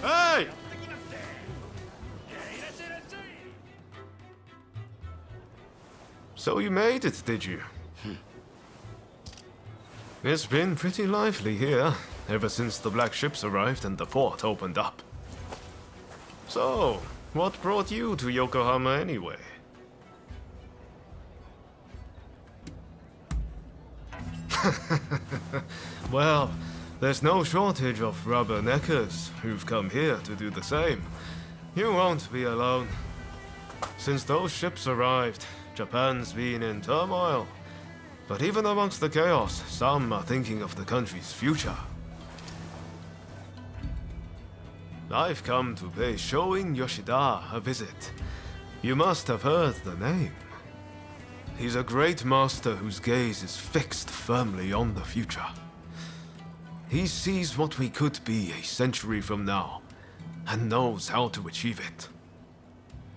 Hey! So you made it, did you? It's been pretty lively here, ever since the black ships arrived and the port opened up. So, what brought you to Yokohama anyway? Well, there's no shortage of rubberneckers who've come here to do the same. You won't be alone. Since those ships arrived, Japan's been in turmoil. But even amongst the chaos, some are thinking of the country's future. I've come to pay Shoin Yoshida a visit. You must have heard the name. He's a great master whose gaze is fixed firmly on the future. He sees what we could be a century from now, and knows how to achieve it.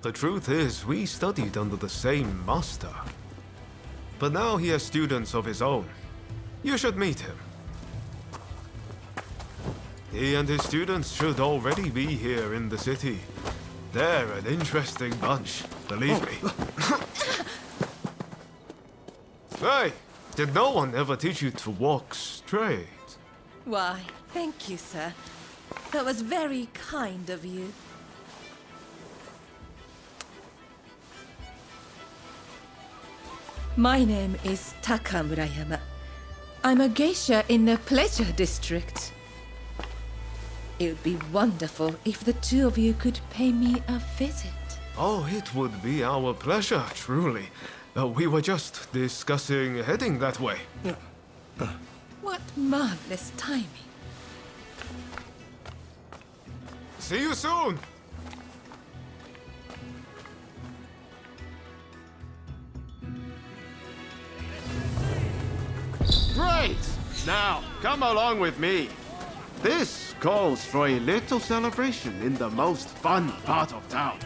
The truth is, we studied under the same master. But now he has students of his own. You should meet him. He and his students should already be here in the city. They're an interesting bunch, believe me. Hey, did no one ever teach you to walk straight? Why, thank you, sir. That was very kind of you. My name is Taka Murayama. I'm a geisha in the Pleasure District. It would be wonderful if the two of you could pay me a visit. Oh, it would be our pleasure, truly. We were just discussing heading that way. What marvelous timing. See you soon! Great! Now, come along with me. This calls for a little celebration in the most fun part of town.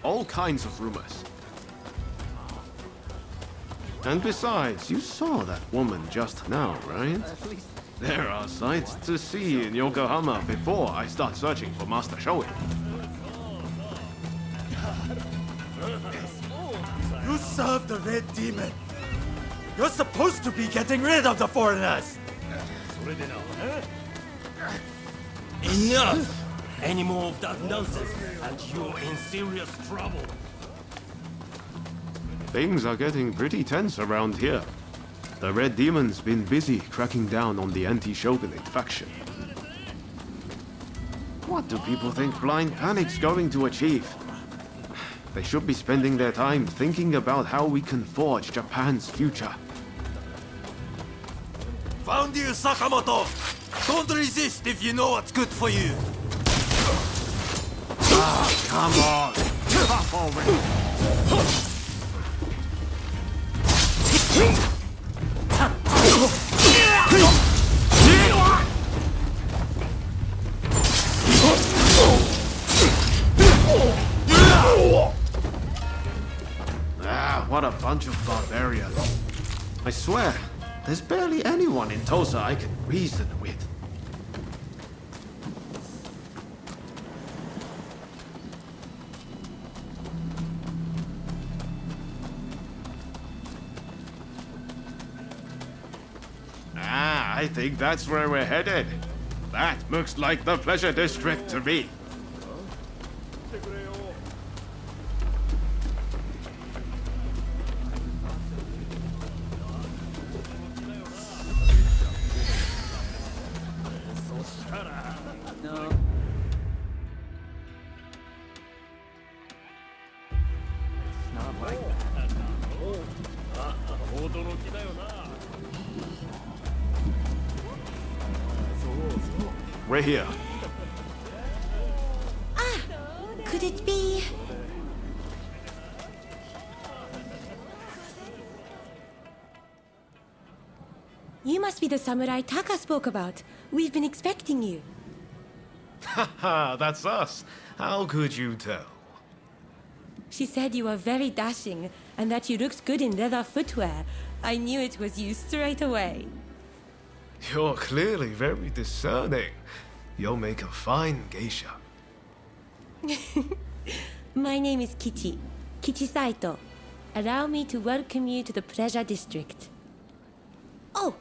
All kinds of rumors. And besides, you saw that woman just now, right? There are sights to see in Yokohama before I start searching for Master Shoin. You serve the Red Demon. You're supposed to be getting rid of the foreigners. Enough! Any more of that nonsense, and you're in serious trouble. Things are getting pretty tense around here. The Red Demon's been busy cracking down on the anti-Shogunate faction. What do people think Blind Panic's going to achieve? They should be spending their time thinking about how we can forge Japan's future. Found you, Sakamoto! Don't resist if you know what's good for you! Come on! Stop already! What a bunch of barbarians. I swear, there's barely anyone in Tosa I can reason with. I think that's where we're headed. That looks like the Pleasure District to me. We're here. Could it be? You must be the samurai Taka spoke about. We've been expecting you. Haha, that's us. How could you tell? She said you were very dashing and that you looked good in leather footwear. I knew it was you straight away. You're clearly very discerning. You'll make a fine geisha. My name is Kichi. Kichi Saito. Allow me to welcome you to the Pleasure District. Oh,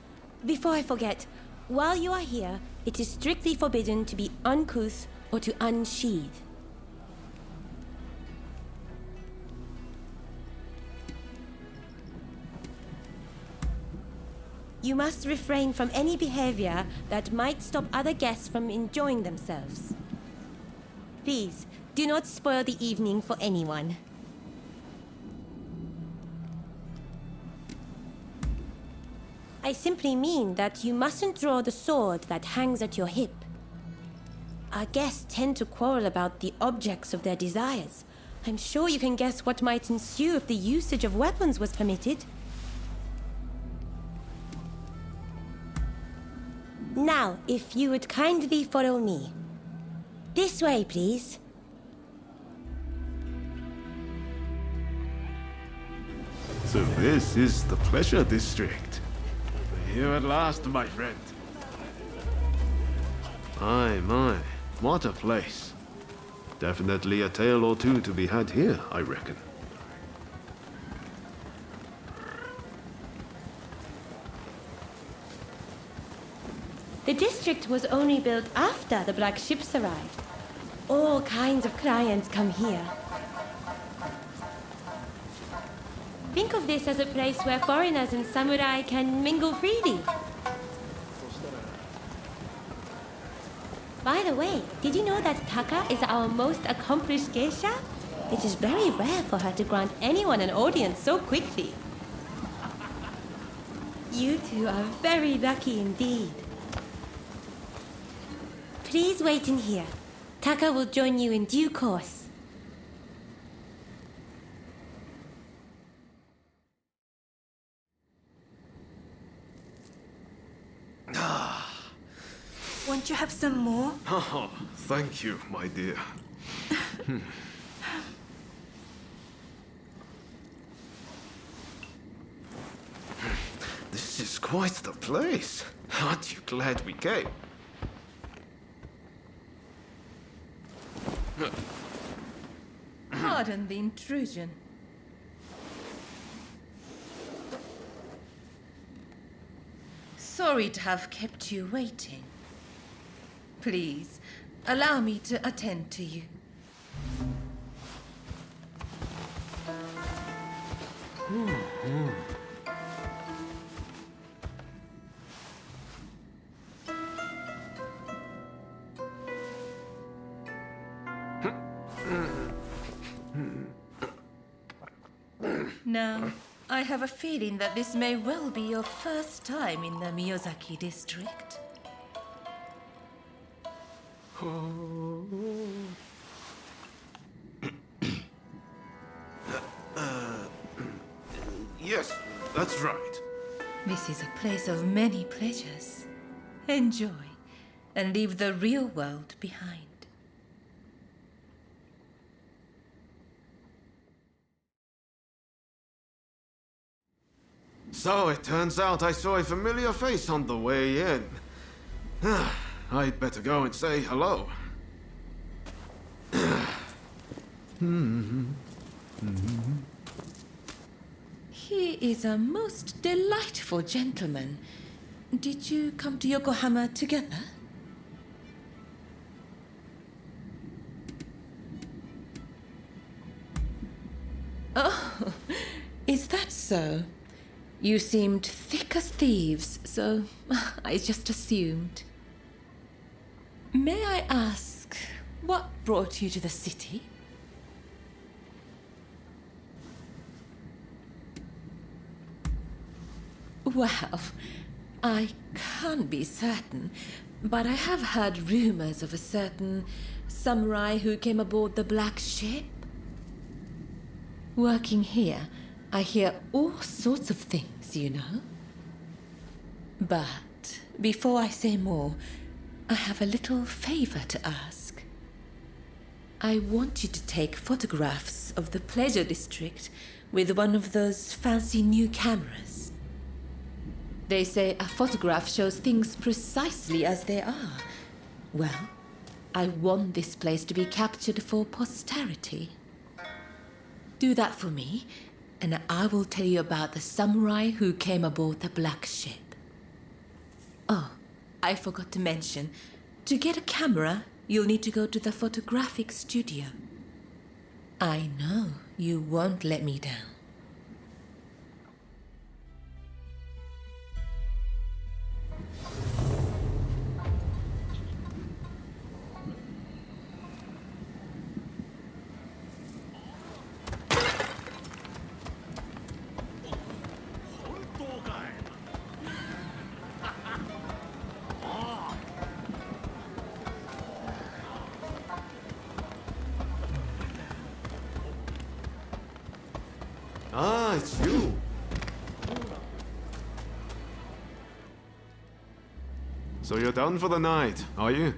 before I forget, while you are here, it is strictly forbidden to be uncouth or to unsheathe. You must refrain from any behavior that might stop other guests from enjoying themselves. Please, do not spoil the evening for anyone. I simply mean that you mustn't draw the sword that hangs at your hip. Our guests tend to quarrel about the objects of their desires. I'm sure you can guess what might ensue if the usage of weapons was permitted. Now, if you would kindly follow me. This way, please. So this is the Pleasure District. We're here at last, my friend. My, what a place. Definitely a tale or two to be had here, I reckon. The district was only built after the black ships arrived. All kinds of clients come here. Think of this as a place where foreigners and samurai can mingle freely. By the way, did you know that Taka is our most accomplished geisha? It is very rare for her to grant anyone an audience so quickly. You two are very lucky indeed. Please wait in here. Taka will join you in due course. Won't you have some more? Oh, thank you, my dear. This is quite the place. Aren't you glad we came? Pardon the intrusion. Sorry to have kept you waiting. Please, allow me to attend to you. Now, I have a feeling that this may well be your first time in the Miyazaki district. Yes, that's right. This is a place of many pleasures. Enjoy, and leave the real world behind. So it turns out I saw a familiar face on the way in. I'd better go and say hello. He is a most delightful gentleman. Did you come to Yokohama together? Oh, is that so? You seemed thick as thieves, so I just assumed. May I ask, what brought you to the city? Well, I can't be certain, but I have heard rumors of a certain samurai who came aboard the black ship. Working here, I hear all sorts of things, you know. But before I say more, I have a little favor to ask. I want you to take photographs of the Pleasure District with one of those fancy new cameras. They say a photograph shows things precisely as they are. Well, I want this place to be captured for posterity. Do that for me, and I will tell you about the samurai who came aboard the black ship. Oh, I forgot to mention, to get a camera, you'll need to go to the photographic studio. I know you won't let me down. Ah, it's you. So you're done for the night, are you?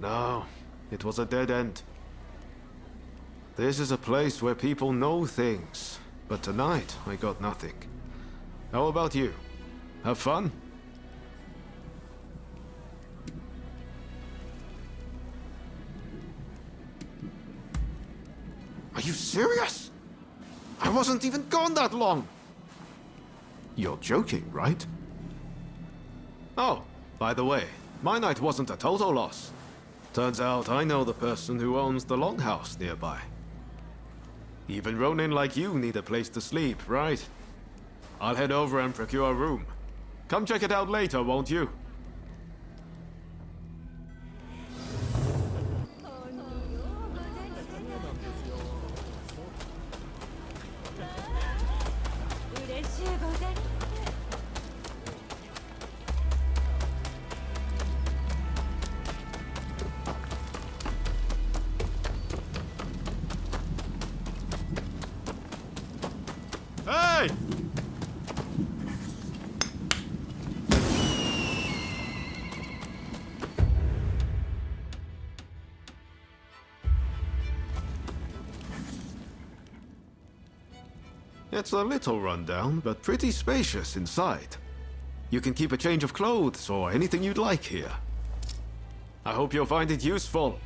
No, it was a dead end. This is a place where people know things, but tonight I got nothing. How about you? Have fun? Are you serious? I wasn't even gone that long! You're joking, right? Oh, by the way, my night wasn't a total loss. Turns out I know the person who owns the longhouse nearby. Even ronin like you need a place to sleep, right? I'll head over and procure a room. Come check it out later, won't you? Hey! It's a little rundown, but pretty spacious inside. You can keep a change of clothes or anything you'd like here. I hope you'll find it useful.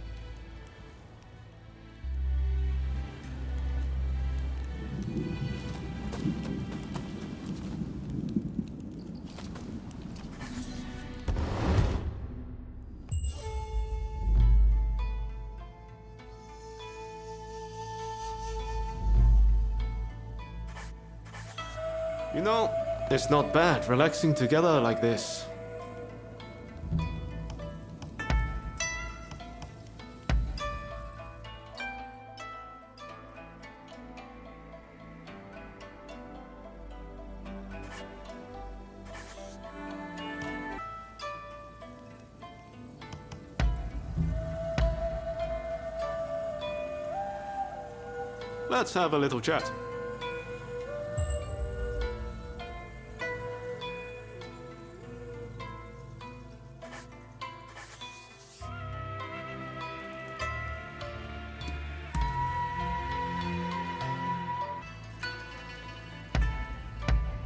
You know, it's not bad relaxing together like this. Let's have a little chat.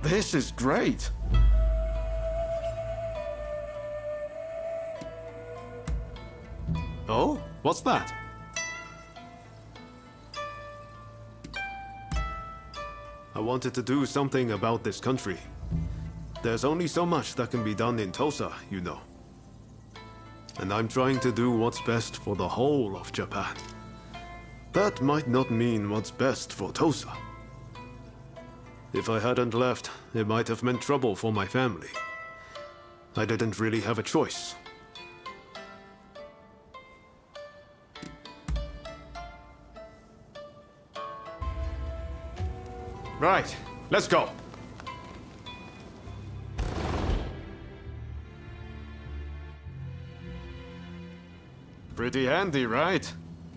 This is great! Oh? What's that? I wanted to do something about this country. There's only so much that can be done in Tosa, you know. And I'm trying to do what's best for the whole of Japan. That might not mean what's best for Tosa. If I hadn't left, it might have meant trouble for my family. I didn't really have a choice. Right, let's go. Pretty handy, right?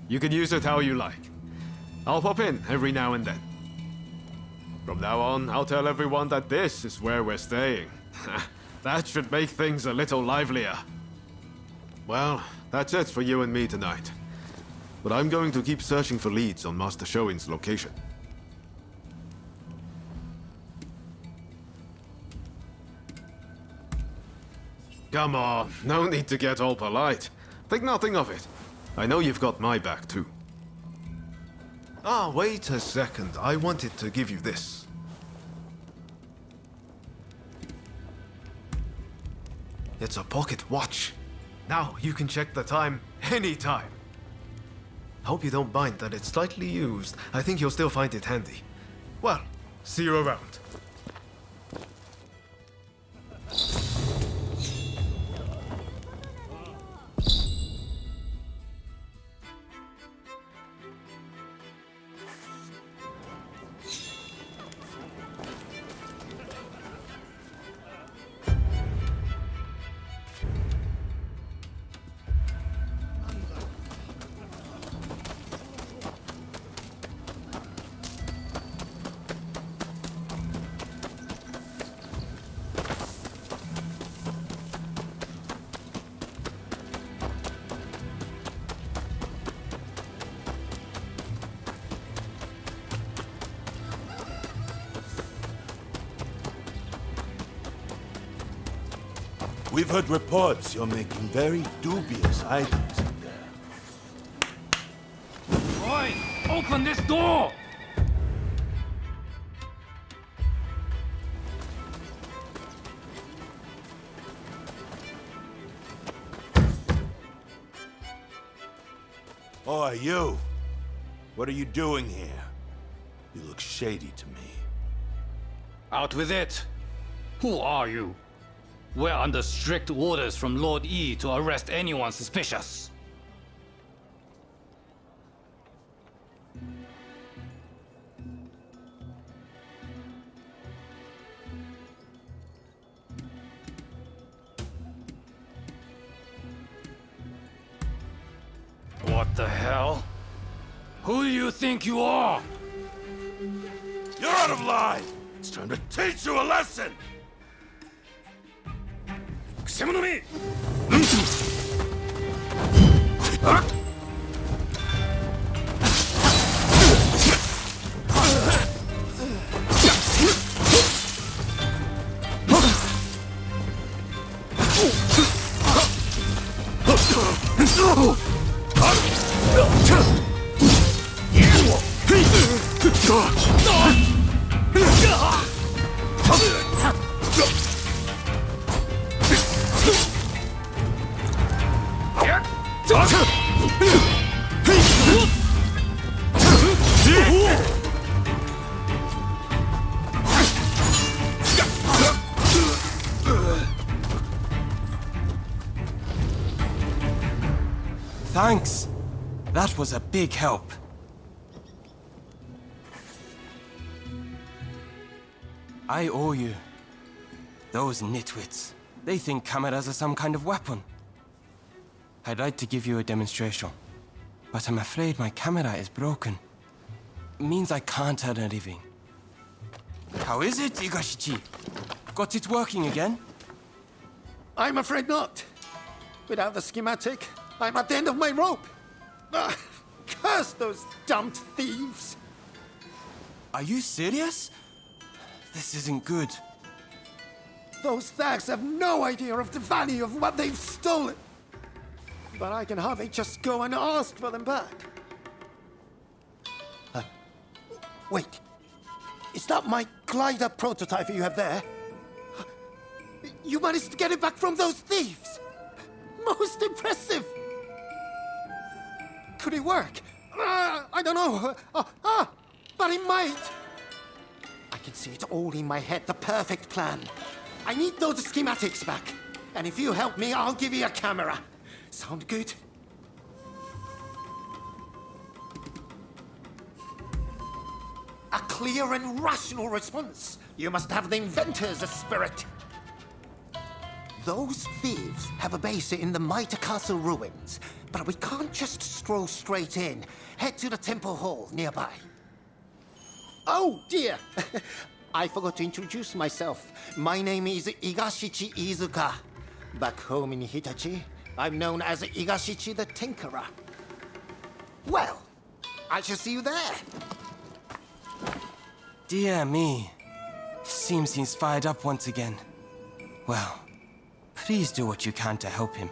You can use it how you like. I'll pop in every now and then. From now on, I'll tell everyone that this is where we're staying. That should make things a little livelier. Well, that's it for you and me tonight. But I'm going to keep searching for leads on Master Shoin's location. Come on, no need to get all polite. Think nothing of it. I know you've got my back too. Ah, wait a second. I wanted to give you this. It's a pocket watch. Now you can check the time anytime. Hope you don't mind that it's slightly used. I think you'll still find it handy. Well, see you around. We've heard reports you're making very dubious items in there. Oi! Open this door! Oh, you! What are you doing here? You look shady to me. Out with it! Who are you? We're under strict orders from Lord E to arrest anyone suspicious. What the hell? Who do you think you are? You're out of line! It's time to teach you a lesson! Thanks. That was a big help. I owe you. Those nitwits. They think cameras are some kind of weapon. I'd like to give you a demonstration, but I'm afraid my camera is broken. Means I can't earn a living. How is it, Igashichi? Got it working again? I'm afraid not. Without the schematic, I'm at the end of my rope. Curse those dumped thieves. Are you serious? This isn't good. Those thags have no idea of the value of what they've stolen. But I can hardly just go and ask for them back. Wait. Is that my glider prototype you have there? You managed to get it back from those thieves! Most impressive! Could it work? I don't know. But it might. I can see it all in my head, the perfect plan. I need those schematics back. And if you help me, I'll give you a camera. Sound good? A clear and rational response. You must have the inventor's spirit. Those thieves have a base in the Mitre Castle ruins, but we can't just stroll straight in. Head to the temple hall nearby. Oh dear! I forgot to introduce myself. My name is Igashichi Iizuka. Back home in Hitachi, I'm known as Igashichi the Tinkerer. Well, I shall see you there. Dear me. Seems he's fired up once again. Well, please do what you can to help him.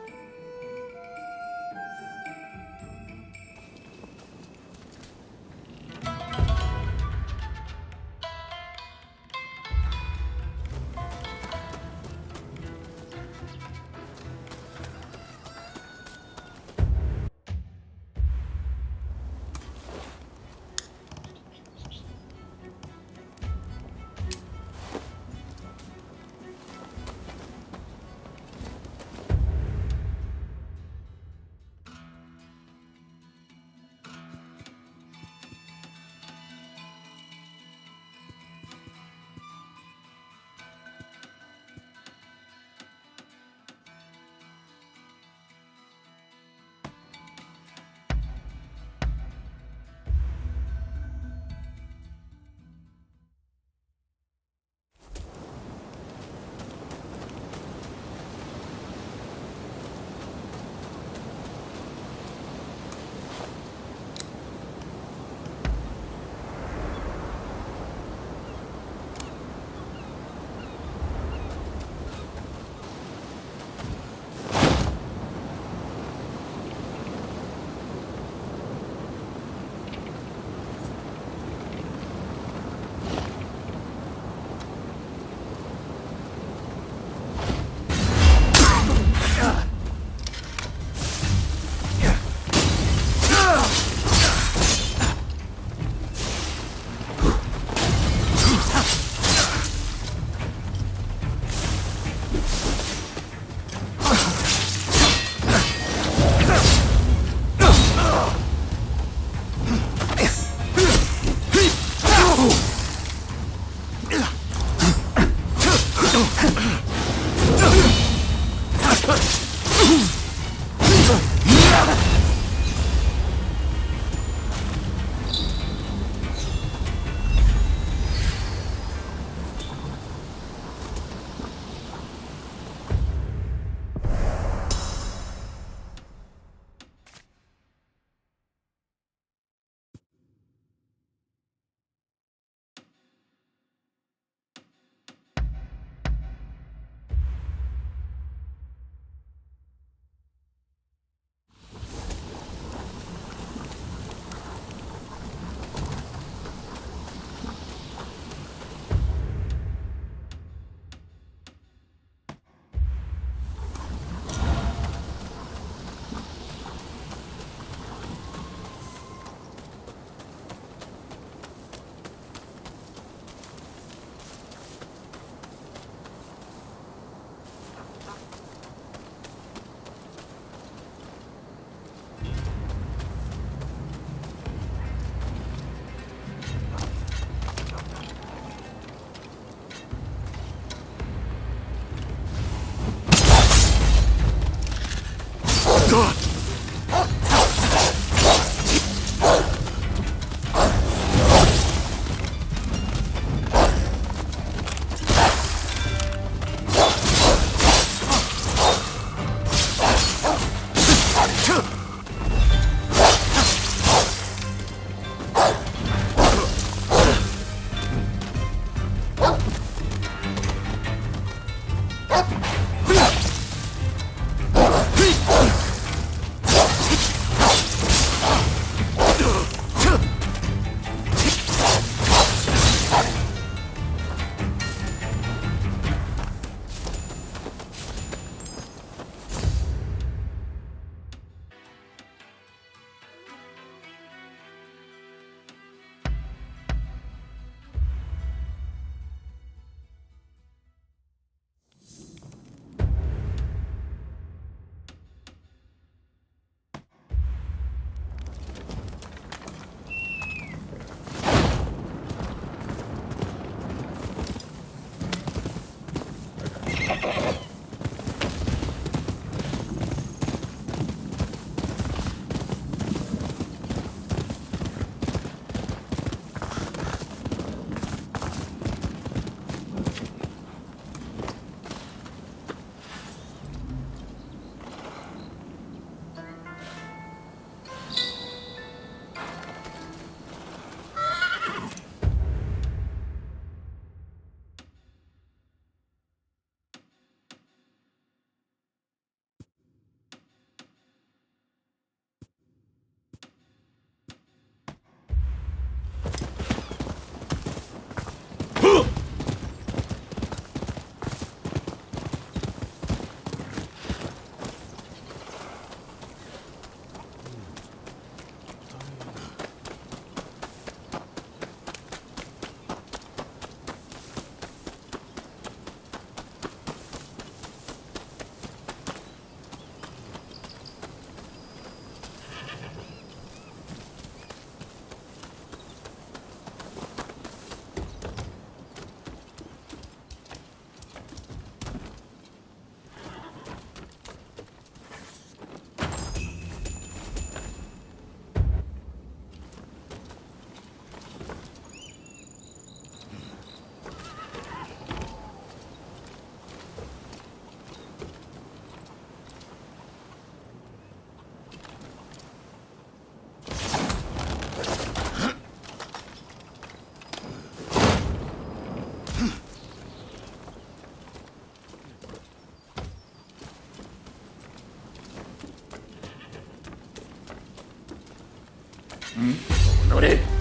れ。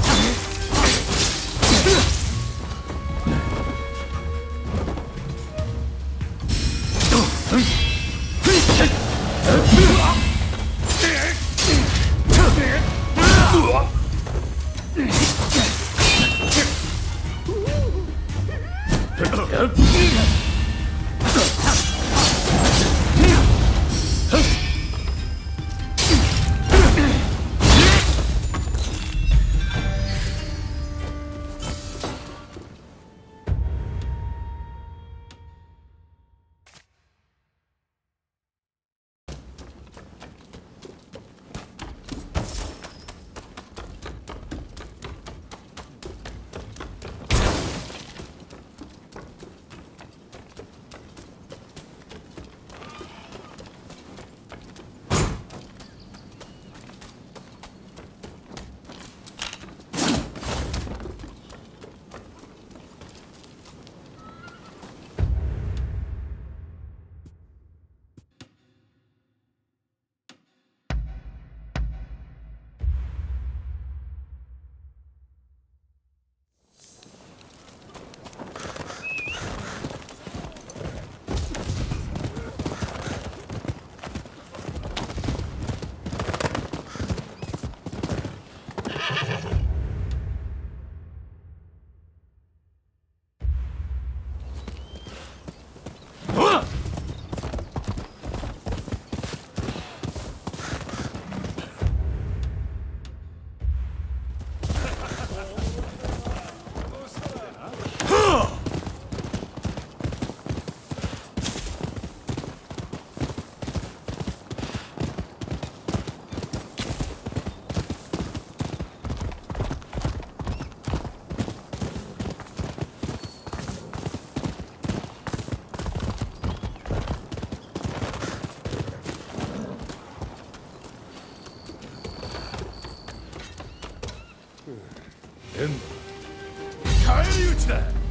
返り討ちだ。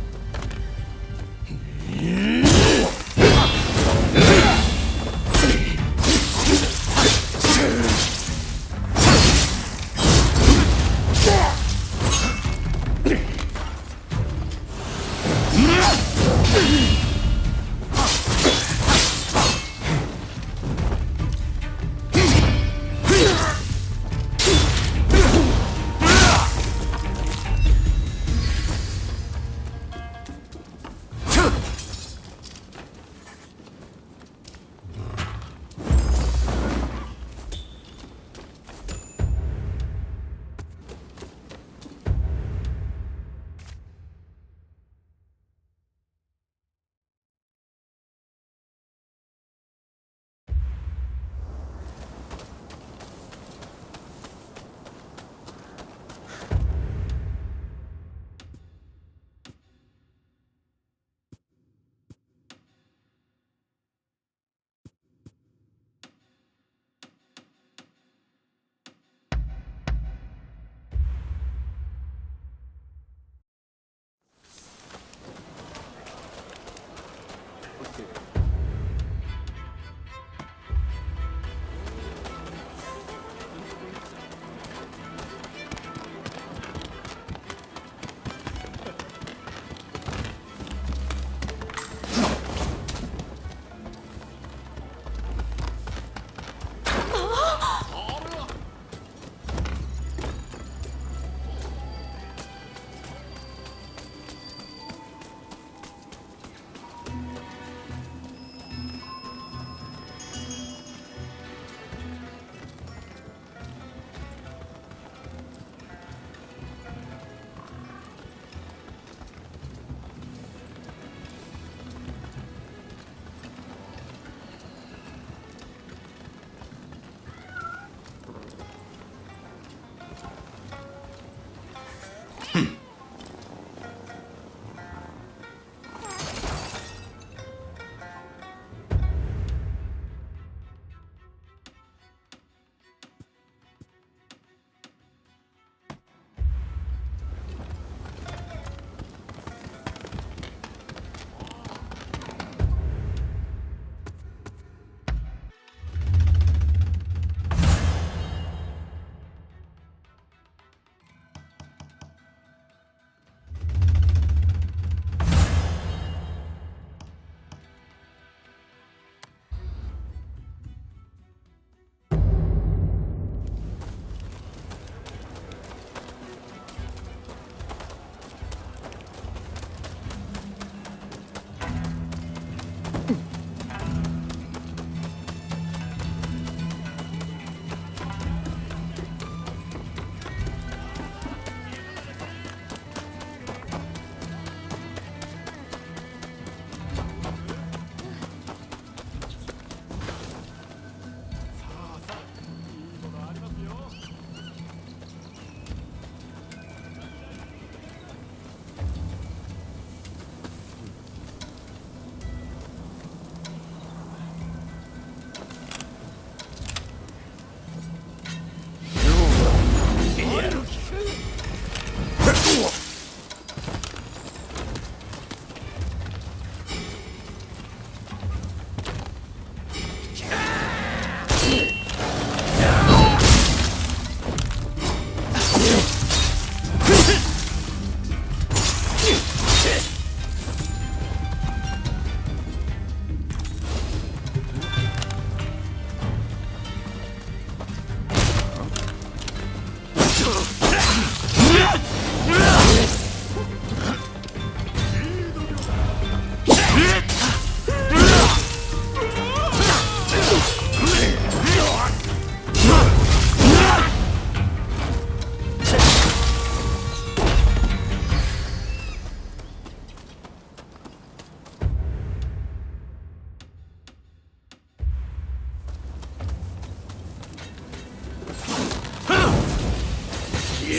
You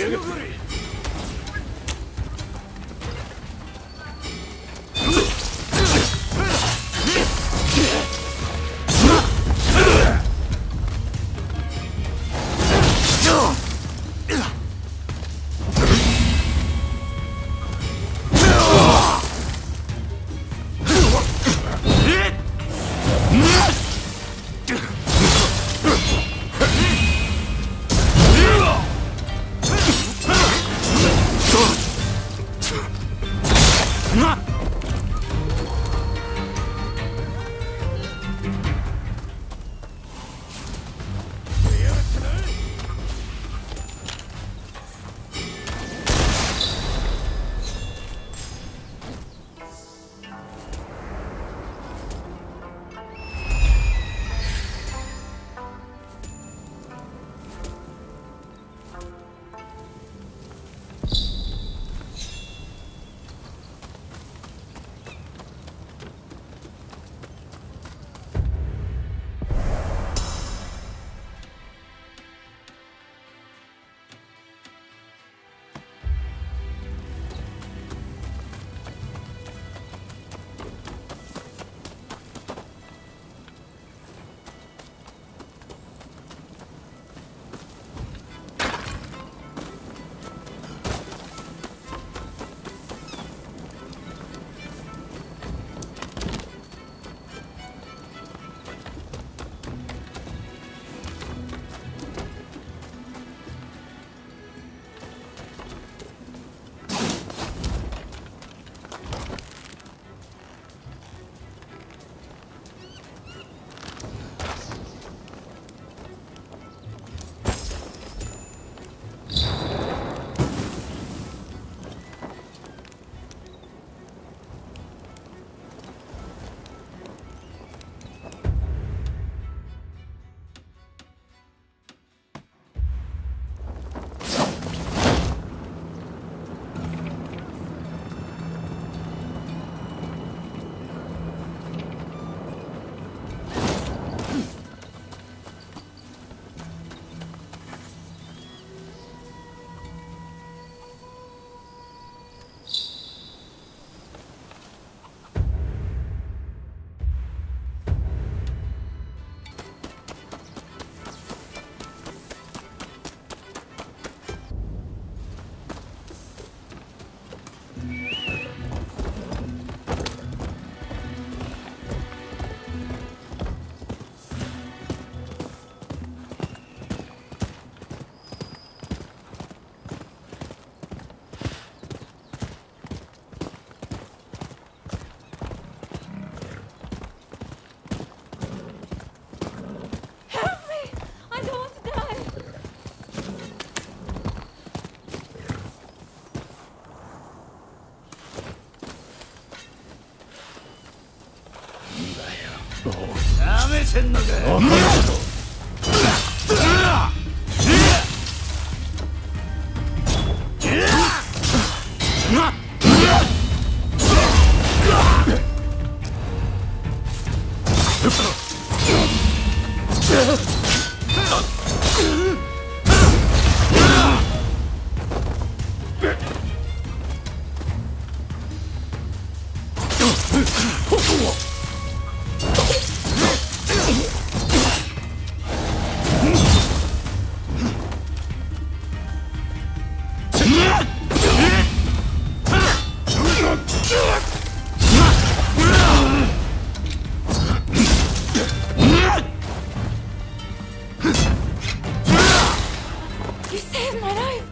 saved my life!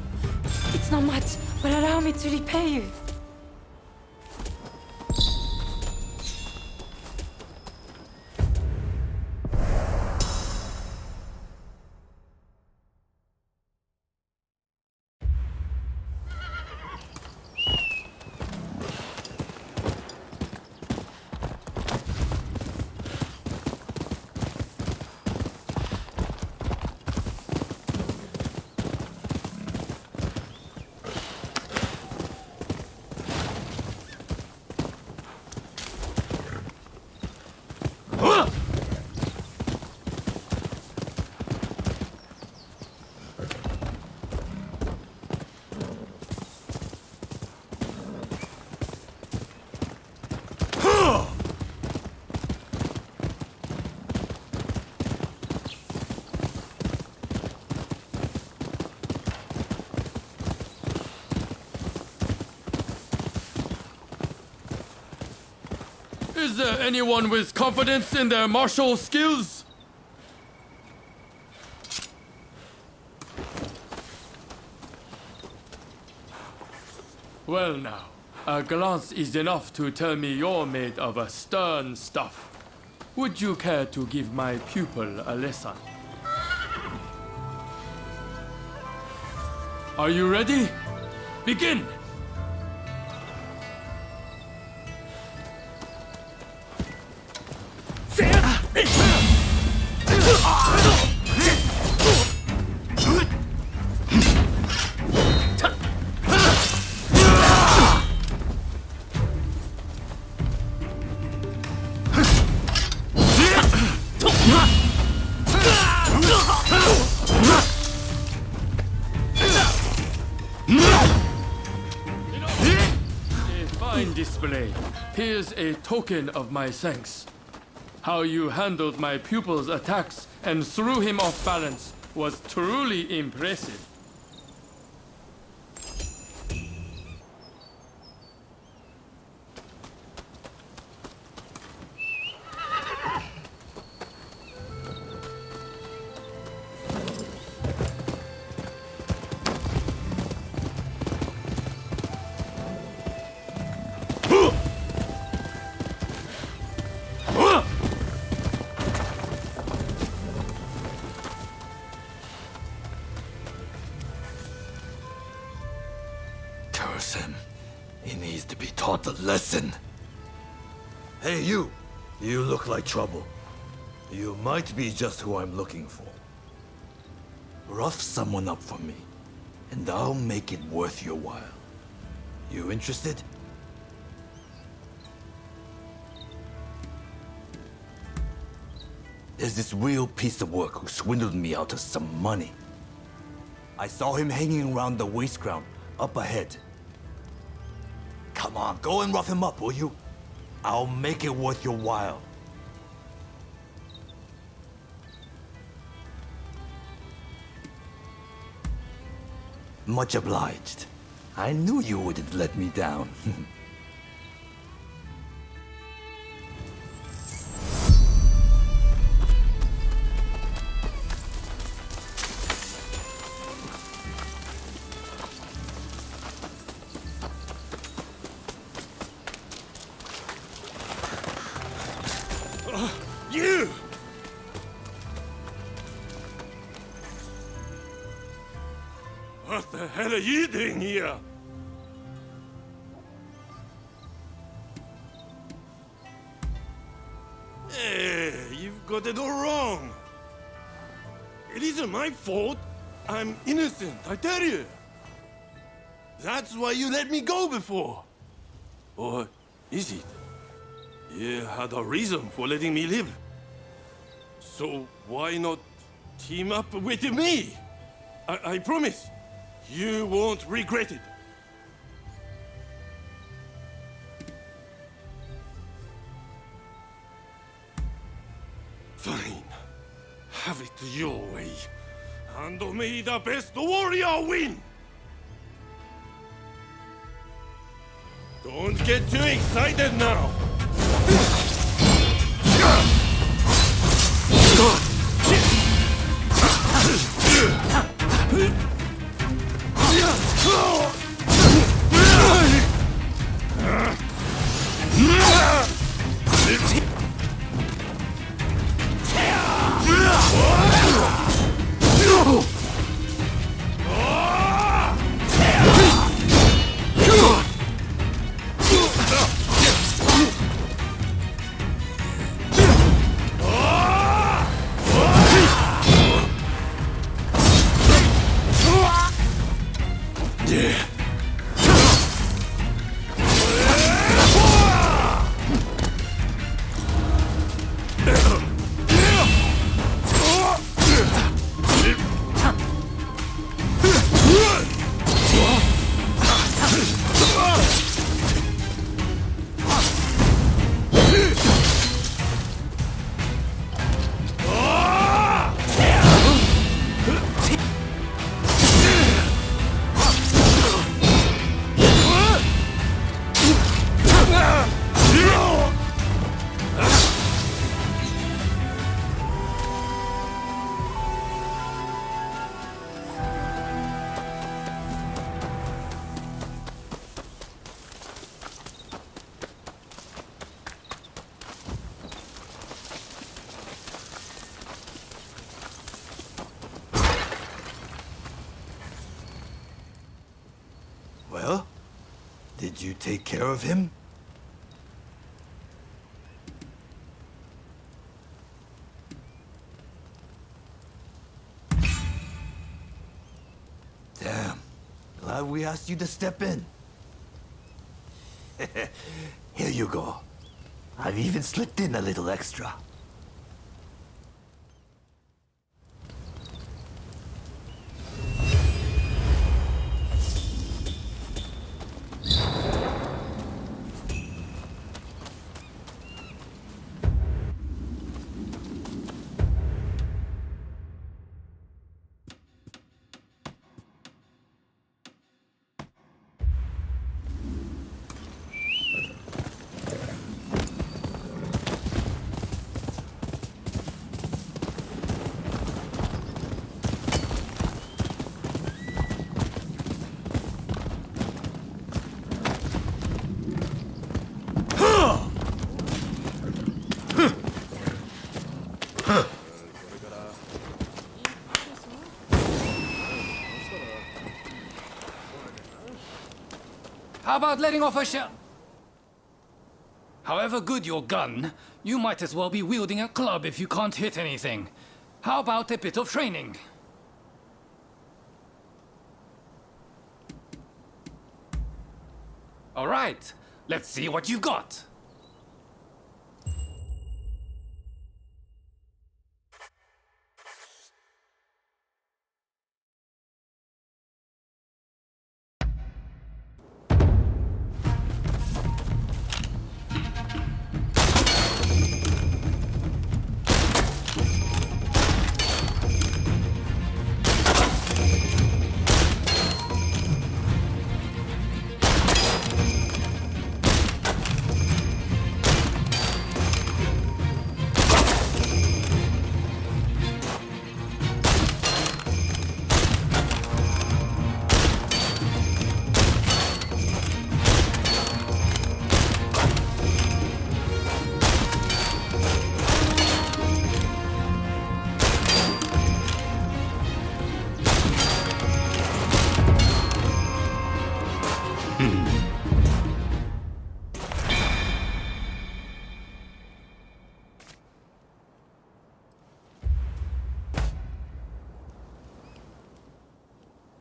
It's not much, but allow me to repay you. there anyone with confidence in their martial skills? Well now, a glance is enough to tell me you're made of a stern stuff. Would you care to give my pupil a lesson? Are you ready? Begin! Display. Here's a token of my thanks. How you handled my pupil's attacks and threw him off balance was truly impressive. Curse him. He needs to be taught a lesson. Hey, you! You look like trouble. You might be just who I'm looking for. Rough someone up for me, and I'll make it worth your while. You interested? There's this real piece of work who swindled me out of some money. I saw him hanging around the waste ground up ahead. Come on, go and rough him up, will you? I'll make it worth your while. Much obliged. I knew you wouldn't let me down. You! What the hell are you doing here? Hey, you've got it all wrong. It isn't my fault. I'm innocent, I tell you. That's why you let me go before. Or is it? You had a reason for letting me live. So why not team up with me? I promise, you won't regret it. Fine. Have it your way. And may the best warrior win! Don't get too excited now! Did you take care of him? Damn. Glad we asked you to step in. Here you go. I've even slipped in a little extra. How about letting off a shell? However good your gun, you might as well be wielding a club if you can't hit anything. How about a bit of training? All right, let's see what you've got.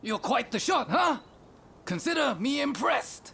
You're quite the shot, huh? Consider me impressed.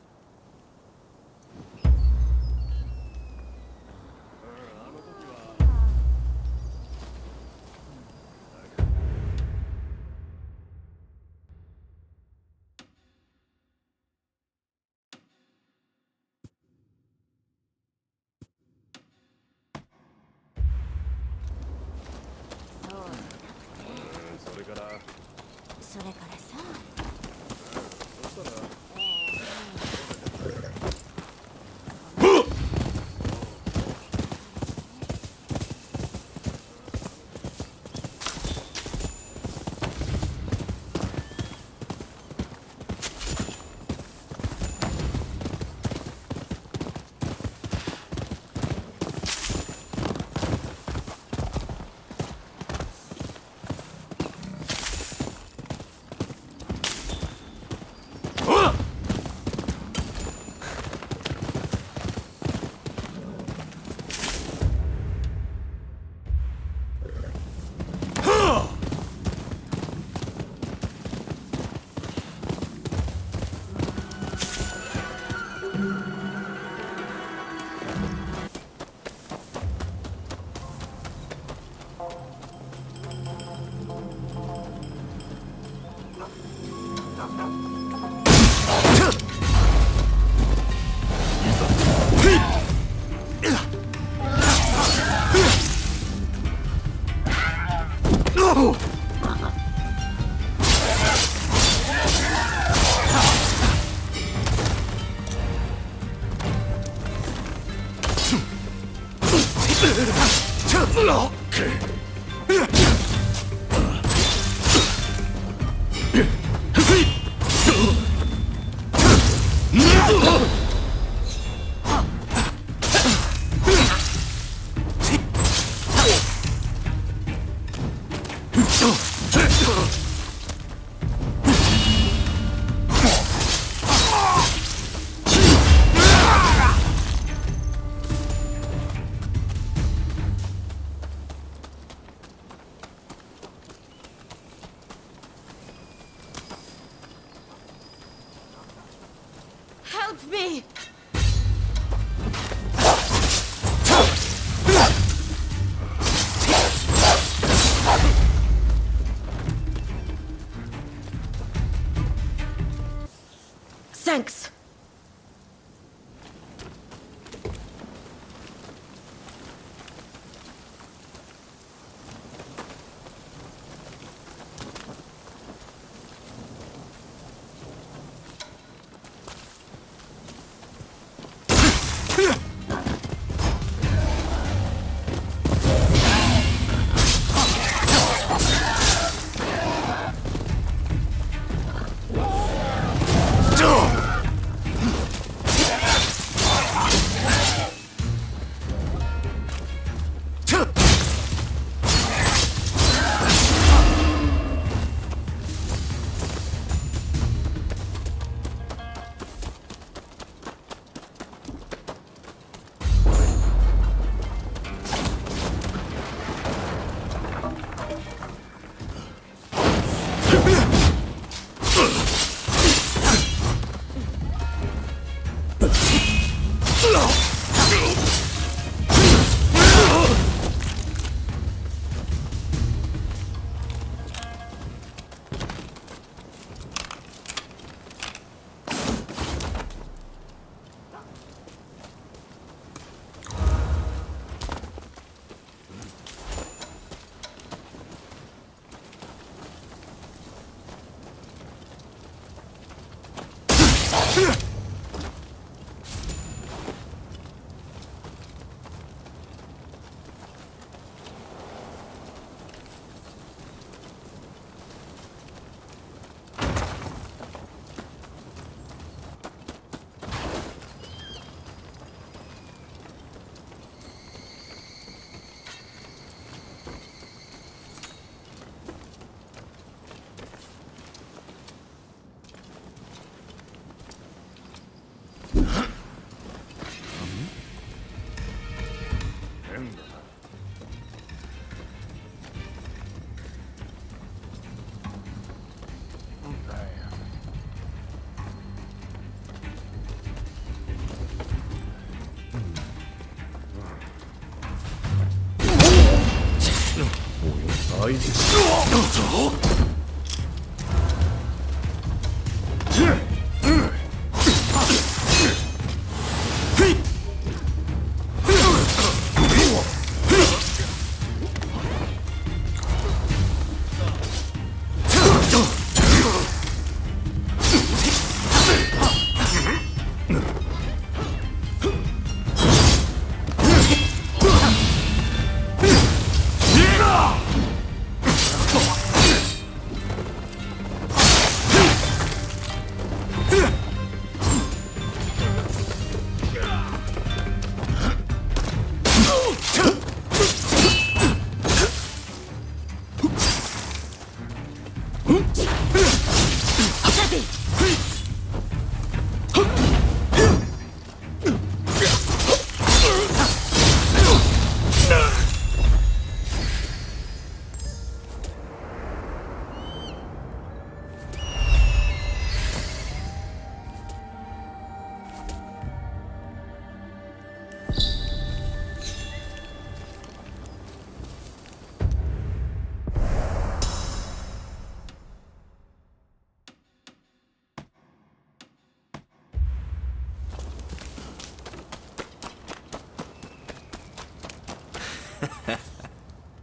be! Thanks.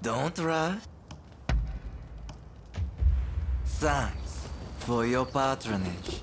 Don't rush. Thanks for your patronage.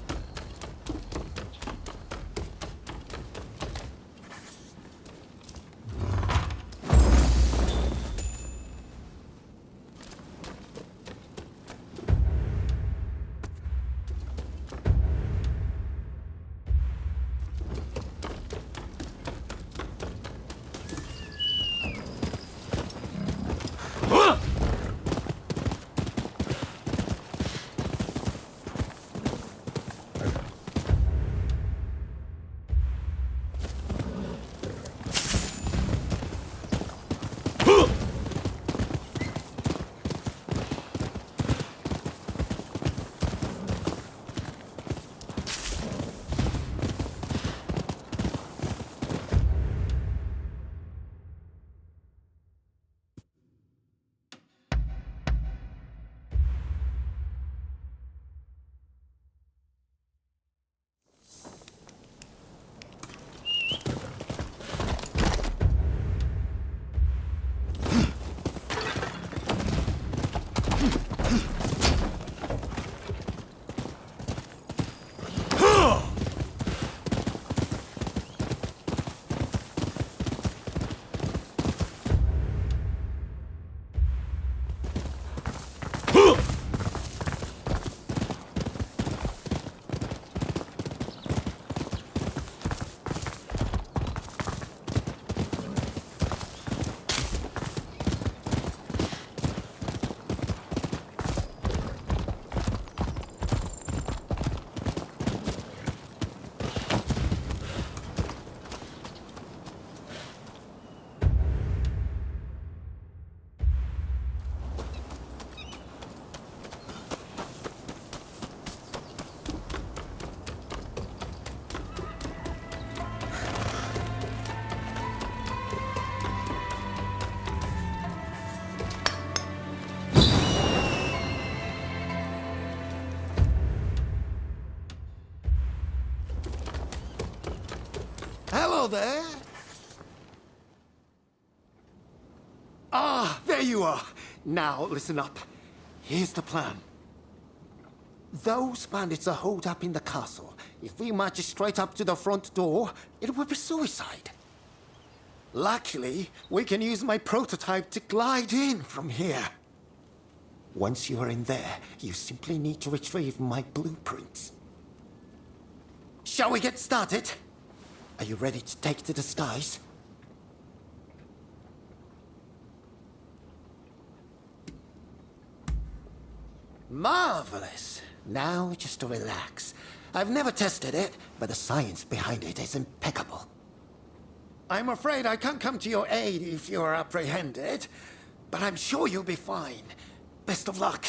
Hello there. Ah, there you are. Now, listen up. Here's the plan. Those bandits are holed up in the castle. If we march straight up to the front door, it will be suicide. Luckily, we can use my prototype to glide in from here. Once you are in there, you simply need to retrieve my blueprints. Shall we get started? Are you ready to take to the skies? Marvelous. Now just to relax. I've never tested it, but the science behind it is impeccable. I'm afraid I can't come to your aid if you're apprehended, but I'm sure you'll be fine. Best of luck.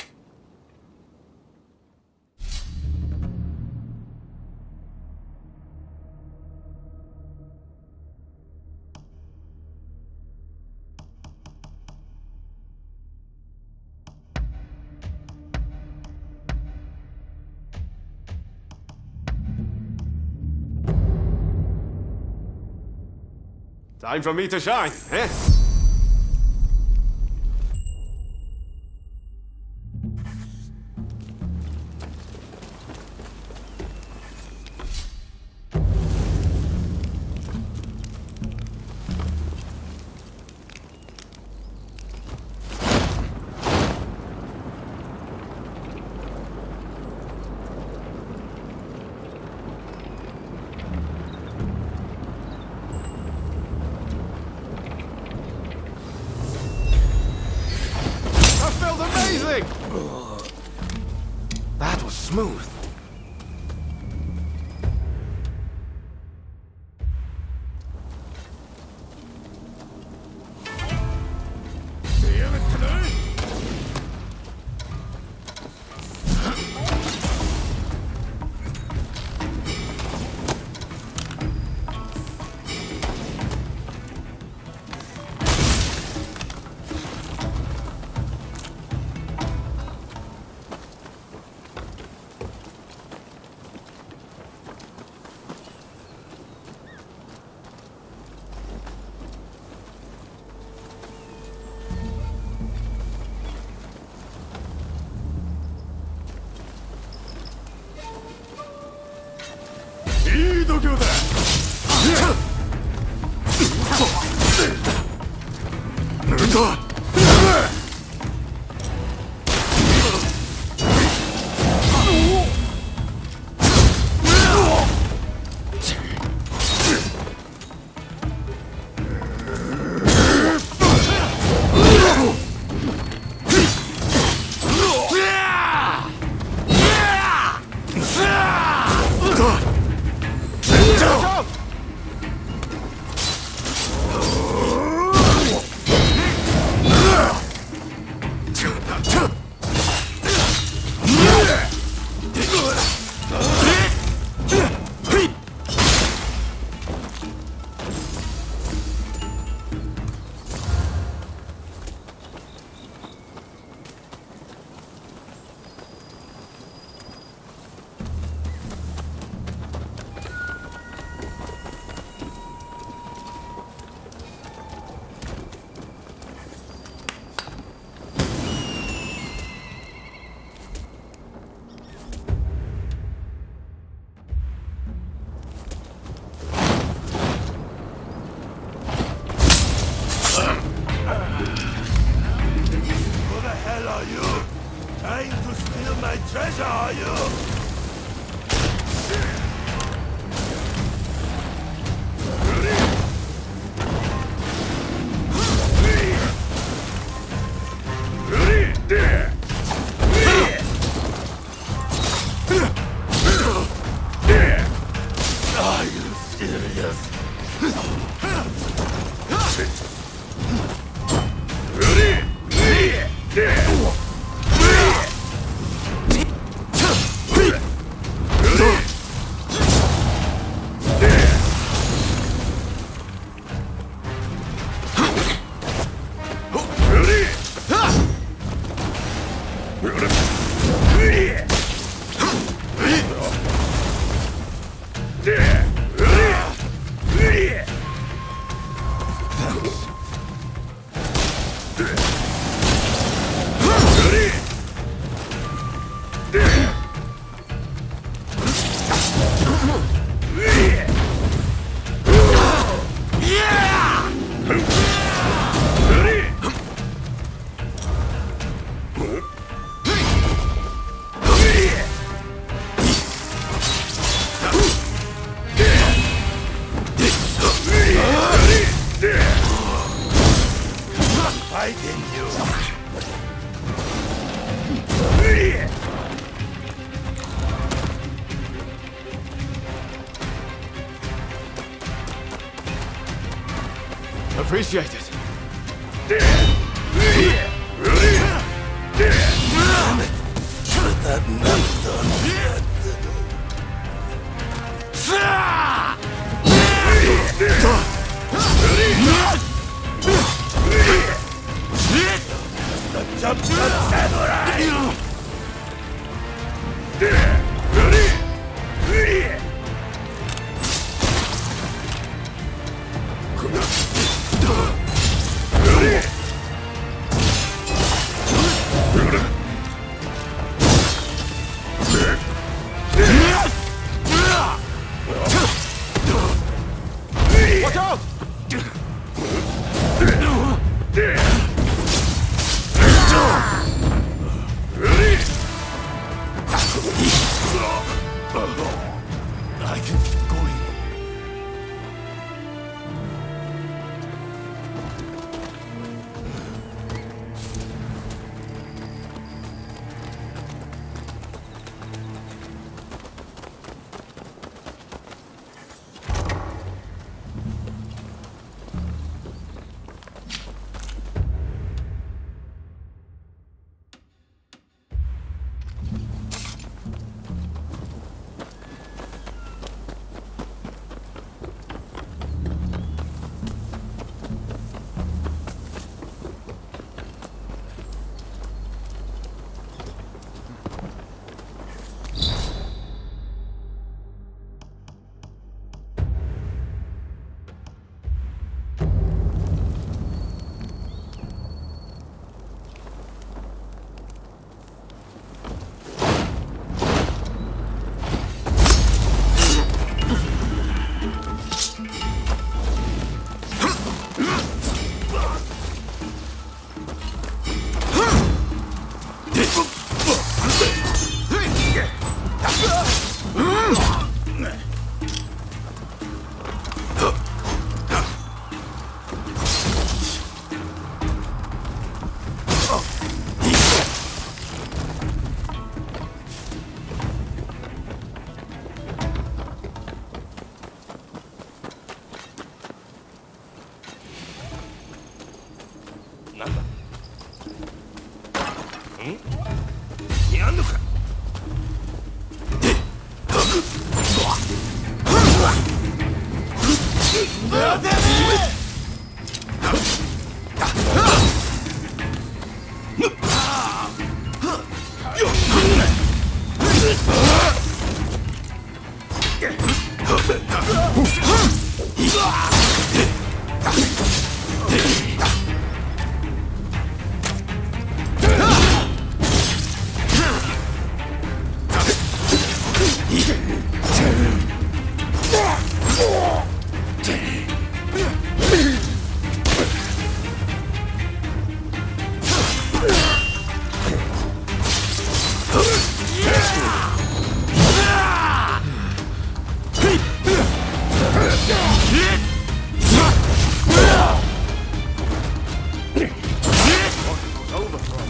Time for me to shine, eh? Amazing! That was smooth. are you? Trying to steal my treasure, are you? Are you serious? Appreciate it. Should that not done yet? The jump samurai! Watch out! I can keep going.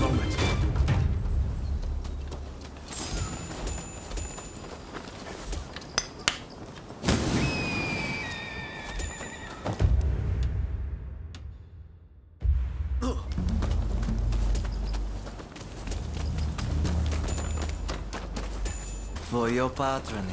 moment. For your patronage.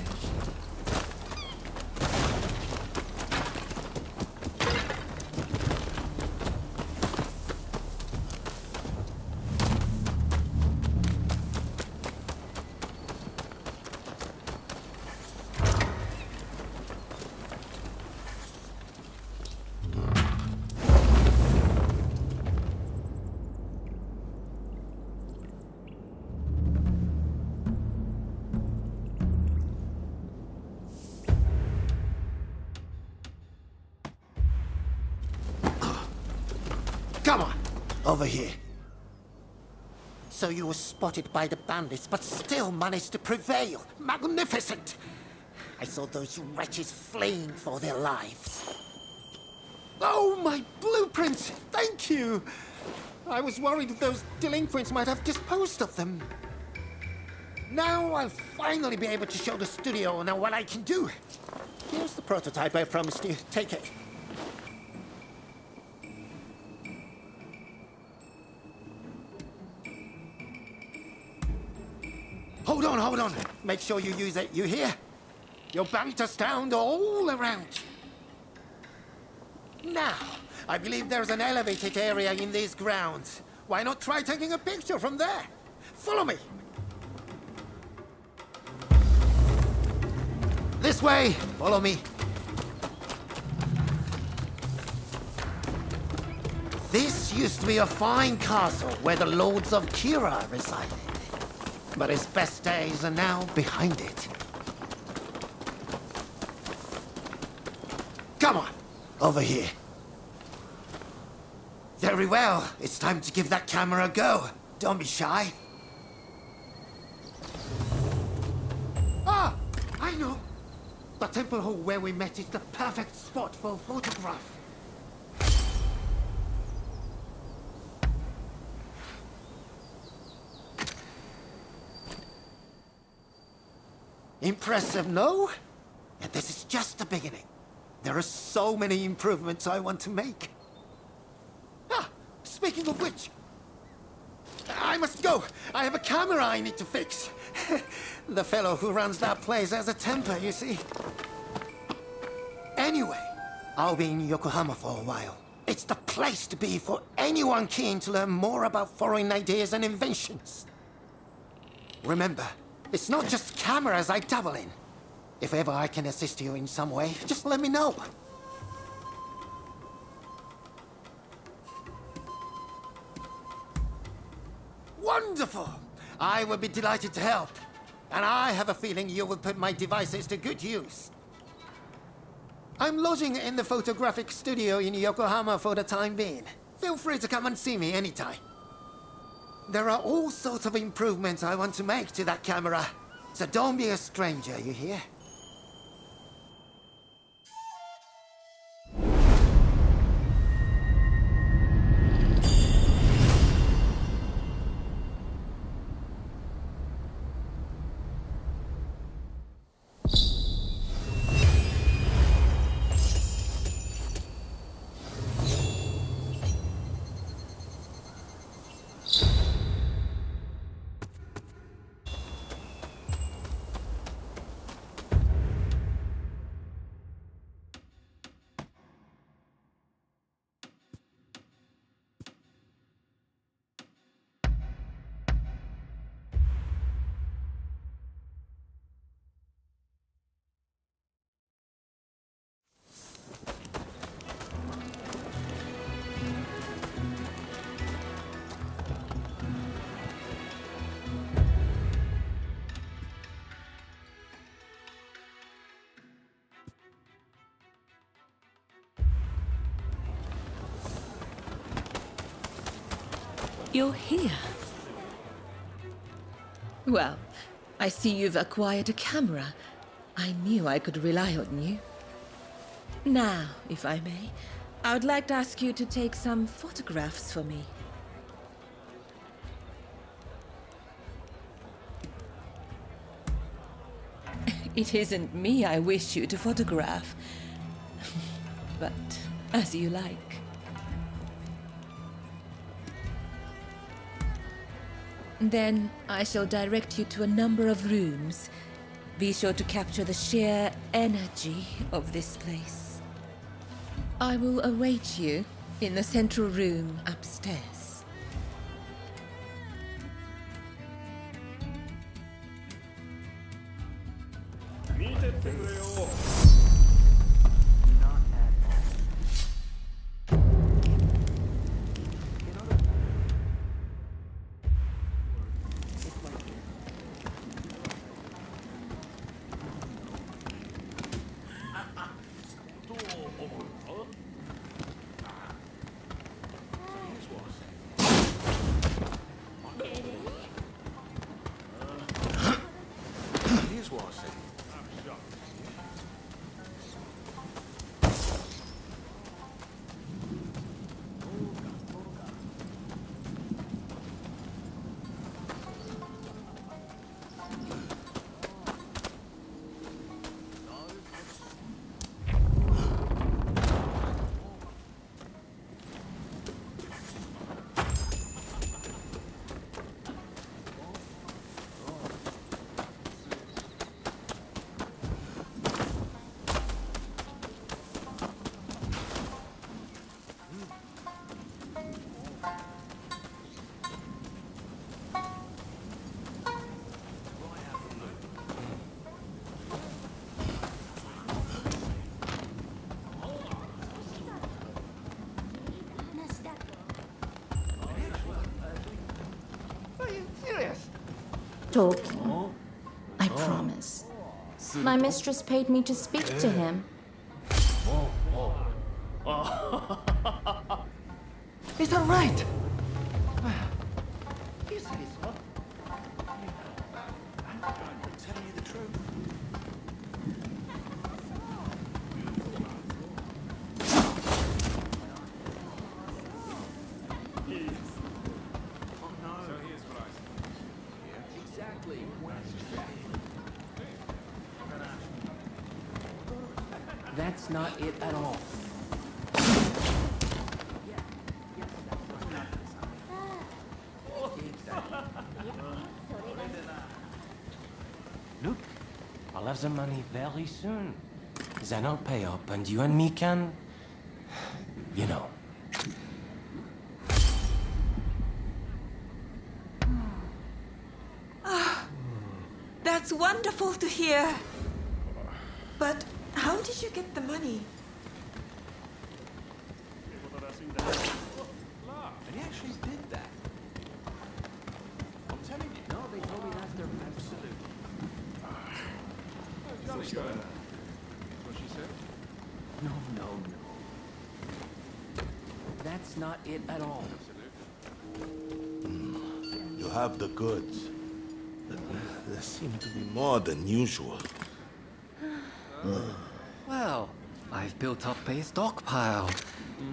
Come on, over here. So you were spotted by the bandits, but still managed to prevail. Magnificent! I saw those wretches fleeing for their lives. Oh, my blueprints! Thank you! I was worried those delinquents might have disposed of them. Now I'll finally be able to show the studio owner what I can do. Here's the prototype I promised you. Take it. Hold on. Make sure you use it, you hear? Your banter sound all around. Now, I believe there's an elevated area in these grounds. Why not try taking a picture from there? Follow me. This way. Follow me. This used to be a fine castle where the lords of Kira resided. But his best days are now behind it. Come on, over here. Very well, it's time to give that camera a go. Don't be shy. Ah, I know. The temple hall where we met is the perfect spot for a photograph. Impressive, no? And this is just the beginning. There are so many improvements I want to make. Ah, speaking of which, I must go. I have a camera I need to fix. The fellow who runs that place has a temper, you see. Anyway, I'll be in Yokohama for a while. It's the place to be for anyone keen to learn more about foreign ideas and inventions. Remember, it's not just cameras I dabble in. If ever I can assist you in some way, just let me know. Wonderful! I will be delighted to help. And I have a feeling you will put my devices to good use. I'm lodging in the photographic studio in Yokohama for the time being. Feel free to come and see me anytime. There are all sorts of improvements I want to make to that camera. So don't be a stranger, you hear? You're here. Well, I see you've acquired a camera. I knew I could rely on you. Now, if I may, I would like to ask you to take some photographs for me. It isn't me I wish you to photograph. But as you like. Then I shall direct you to a number of rooms. Be sure to capture the sheer energy of this place. I will await you in the central room upstairs. Talking. I promise. My mistress paid me to speak to him. Is that right? That's not it at all. Look, I'll have the money very soon. Then I'll pay up and you and me can... You know. That's wonderful to hear. But how did you get the money? He actually did that. I'm telling you. No, they told me that's their absolute. What she said? No. That's not it at all. You have the goods. There seem to be more than usual. Well, I've built up a stockpile.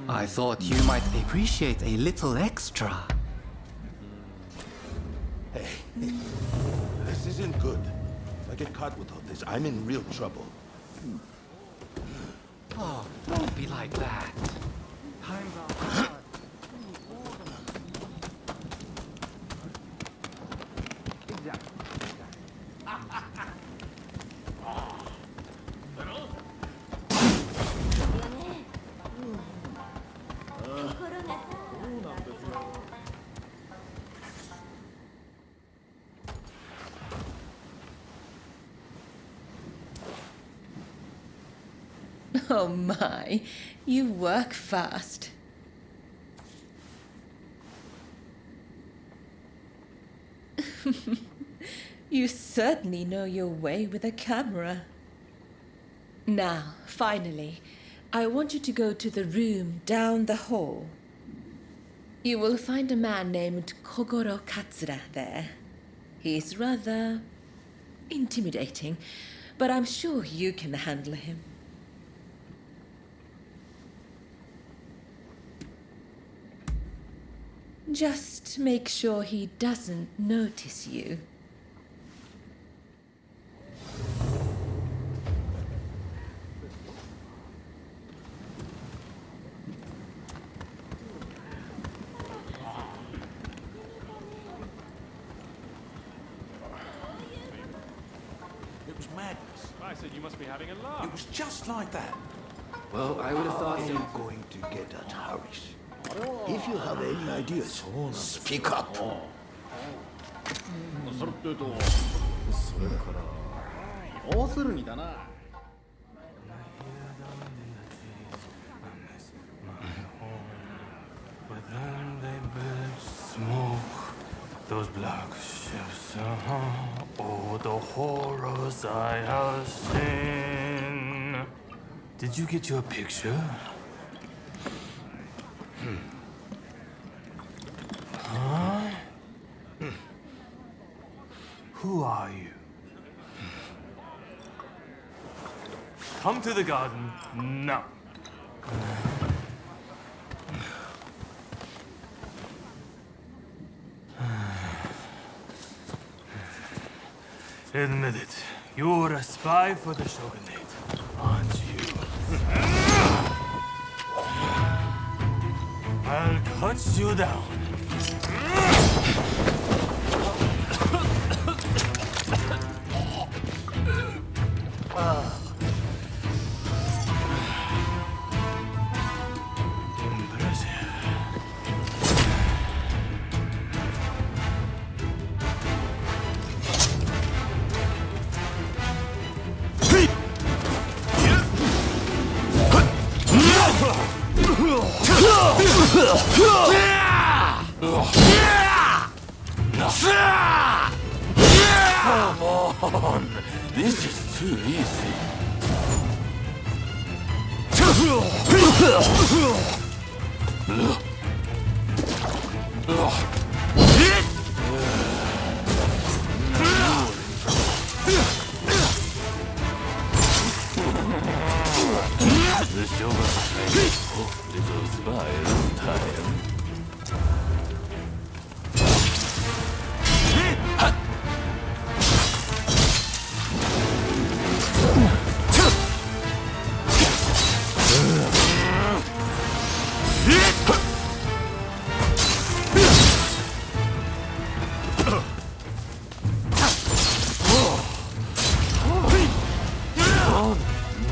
I thought you might appreciate a little extra. Hey, this isn't good. If I get caught with all this, I'm in real trouble. Oh, don't be like that. Times are hard. Oh my, you work fast. You certainly know your way with a camera. Now, finally, I want you to go to the room down the hall. You will find a man named Kogoro Katsura there. He's rather intimidating, but I'm sure you can handle him. Just make sure he doesn't notice you. madness. I said you must be having a laugh. It was just like that. Well, I would have thought I so. am going to get at Harris. If you have any ideas, speak up. それから要するにだな。Those black ships, oh, the horrors I have seen. Did you get your picture? Huh? Who are you? Come to the garden now. Admit it. You're a spy for the Shogunate, aren't you? I'll cut you down. Come on! This is too easy. The Shogunate little spy this time.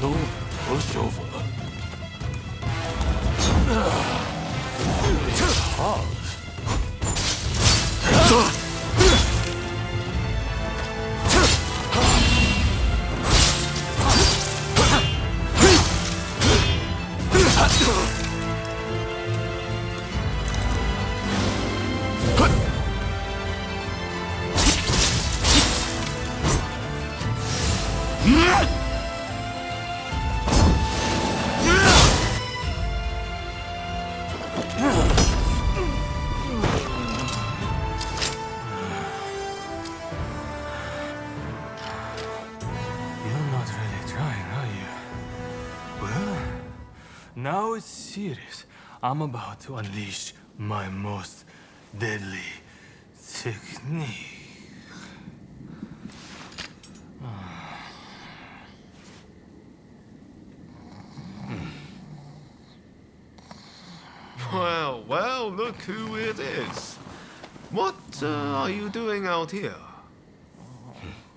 No pushover. It's hard. Now it's serious. I'm about to unleash my most deadly technique. Well, well, look who it is. What are you doing out here?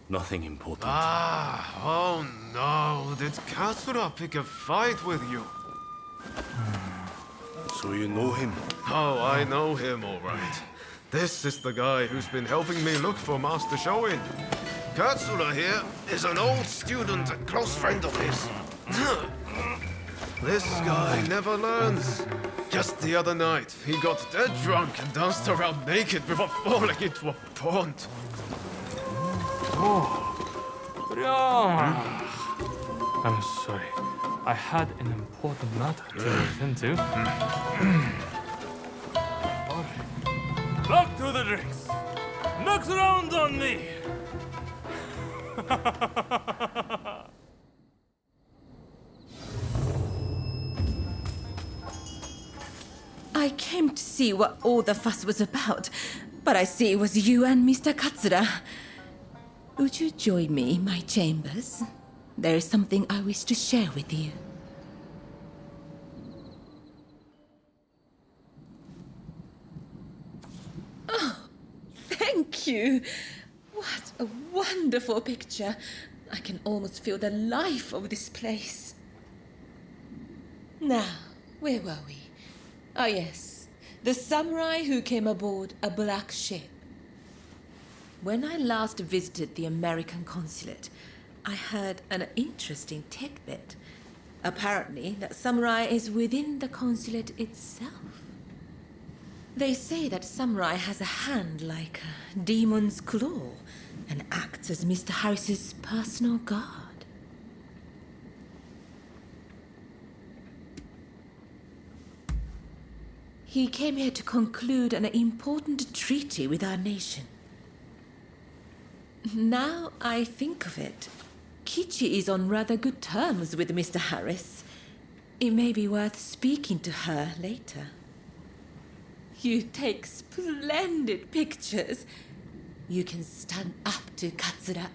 Nothing important. Oh no, did Katsura pick a fight with you? So you know him? Oh, I know him all right. This is the guy who's been helping me look for Master Shoin. Katsura here is an old student and close friend of his. This guy never learns. Just the other night, he got dead drunk and danced around naked before falling into a pond. I'm sorry. I had an important matter to attend to. Alright. Back to the drinks. Next round on me. I came to see what all the fuss was about, but I see it was you and Mr. Katsura. Would you join me in my chambers? There is something I wish to share with you. Oh, thank you. What a wonderful picture. I can almost feel the life of this place. Now, where were we? Ah, yes. The samurai who came aboard a black ship. When I last visited the American consulate, I heard an interesting tidbit. Apparently, that samurai is within the consulate itself. They say that samurai has a hand like a demon's claw and acts as Mr. Harris's personal guard. He came here to conclude an important treaty with our nation. Now I think of it, Kichi is on rather good terms with Mr. Harris. It may be worth speaking to her later. You take splendid pictures. You can stand up to Katsura.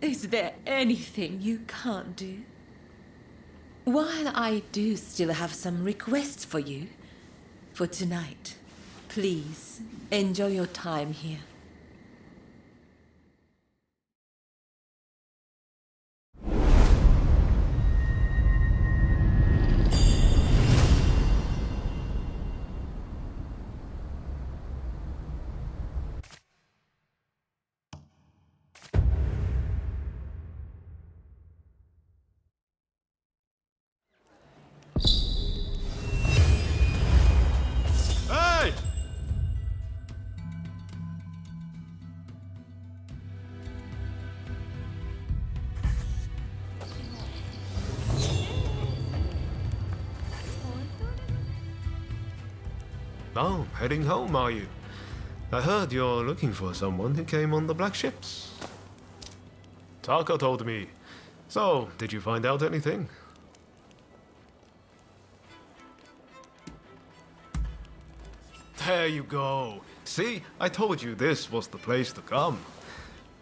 Is there anything you can't do? While I do still have some requests for you, for tonight, please enjoy your time here. Hey! Oh, heading home, are you? I heard you're looking for someone who came on the black ships. Taka told me. So, did you find out anything? There you go. See, I told you this was the place to come.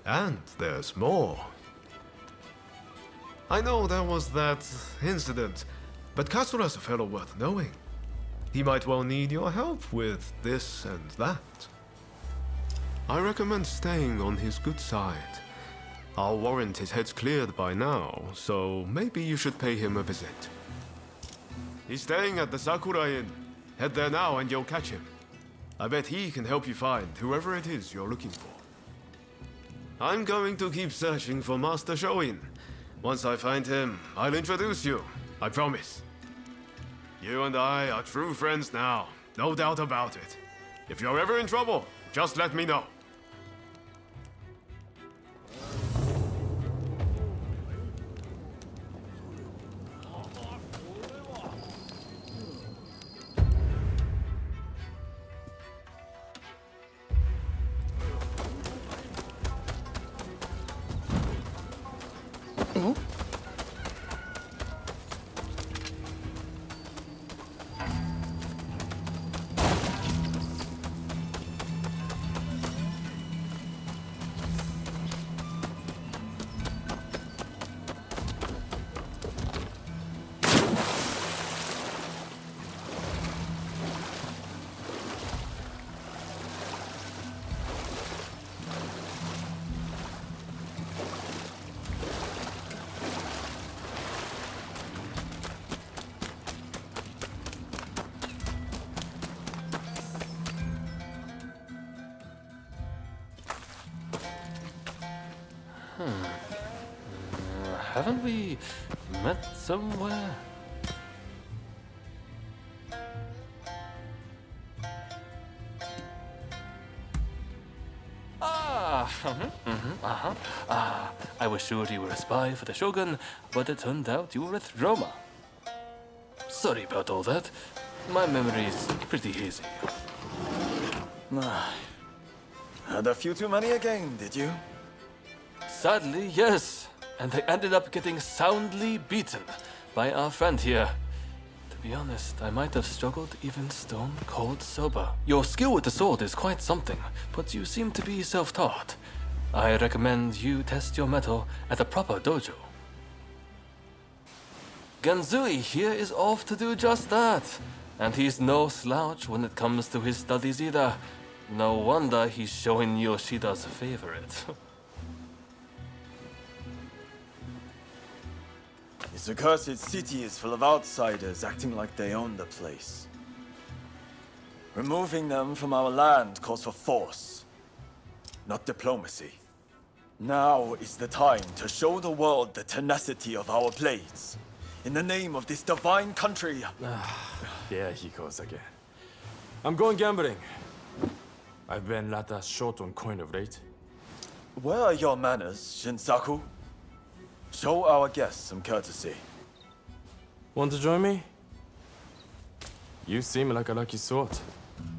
And there's more. I know there was that incident, but Katsura's a fellow worth knowing. He might well need your help with this and that. I recommend staying on his good side. I'll warrant his head's cleared by now, so maybe you should pay him a visit. He's staying at the Sakura Inn. Head there now and you'll catch him. I bet he can help you find whoever it is you're looking for. I'm going to keep searching for Master Shoin. Once I find him, I'll introduce you. I promise. You and I are true friends now, no doubt about it. If you're ever in trouble, just let me know. Haven't we met somewhere? I was sure you were a spy for the Shogun, but it turned out you were with Roma. Sorry about all that. My memory is pretty hazy. Had a few too many again, did you? Sadly, yes. And I ended up getting soundly beaten by our friend here. To be honest, I might have struggled even stone cold sober. Your skill with the sword is quite something, but you seem to be self-taught. I recommend you test your mettle at a proper dojo. Genzui here is off to do just that. And he's no slouch when it comes to his studies either. No wonder he's showing Yoshida's favorite. This accursed city is full of outsiders acting like they own the place. Removing them from our land calls for force, not diplomacy. Now is the time to show the world the tenacity of our blades. In the name of this divine country. There he goes again. I'm going gambling. I've been rather short on coin of late. Where are your manners, Shinsaku? Show our guests some courtesy. Want to join me? You seem like a lucky sort.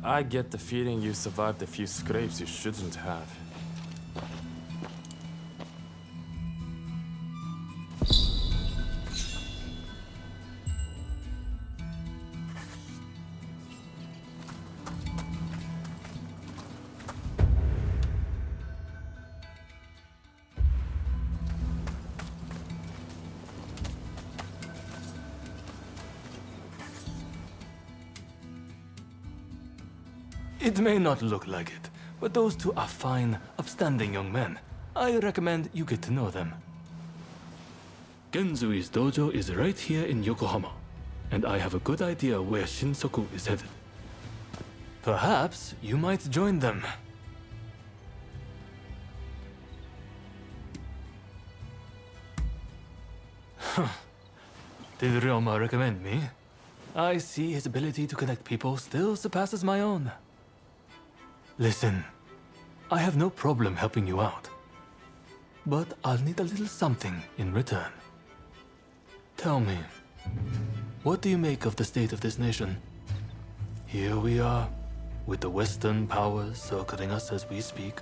I get the feeling you survived a few scrapes you shouldn't have. It may not look like it, but those two are fine, upstanding young men. I recommend you get to know them. Genzui's dojo is right here in Yokohama, and I have a good idea where Shinsaku is headed. Perhaps you might join them. Did Ryoma recommend me? I see his ability to connect people still surpasses my own. Listen, I have no problem helping you out. But I'll need a little something in return. Tell me, what do you make of the state of this nation? Here we are, with the Western powers circling us as we speak.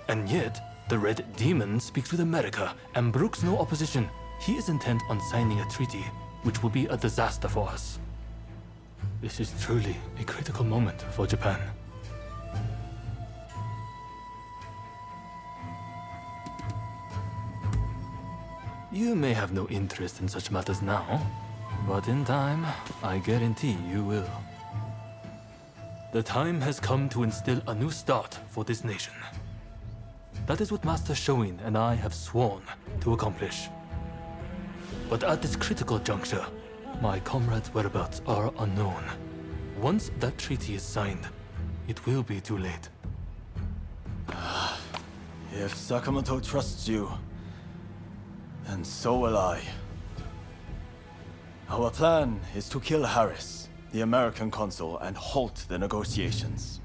And yet, the Red Demon speaks with America and brooks no opposition. He is intent on signing a treaty, which will be a disaster for us. This is truly a critical moment for Japan. You may have no interest in such matters now, but in time, I guarantee you will. The time has come to instill a new start for this nation. That is what Master Shoin and I have sworn to accomplish. But at this critical juncture, my comrades' whereabouts are unknown. Once that treaty is signed, it will be too late. If Sakamoto trusts you, then so will I. Our plan is to kill Harris, the American consul, and halt the negotiations.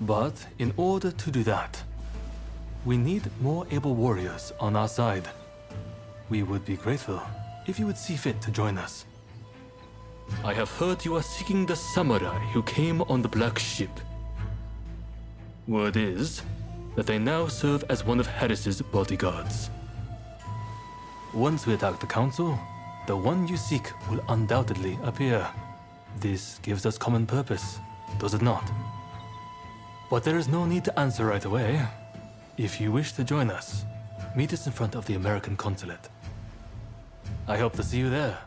But in order to do that, we need more able warriors on our side. We would be grateful if you would see fit to join us. I have heard you are seeking the samurai who came on the Black Ship. Word is that they now serve as one of Harris's bodyguards. Once we attack the Council, the one you seek will undoubtedly appear. This gives us common purpose, does it not? But there is no need to answer right away. If you wish to join us, meet us in front of the American consulate. I hope to see you there.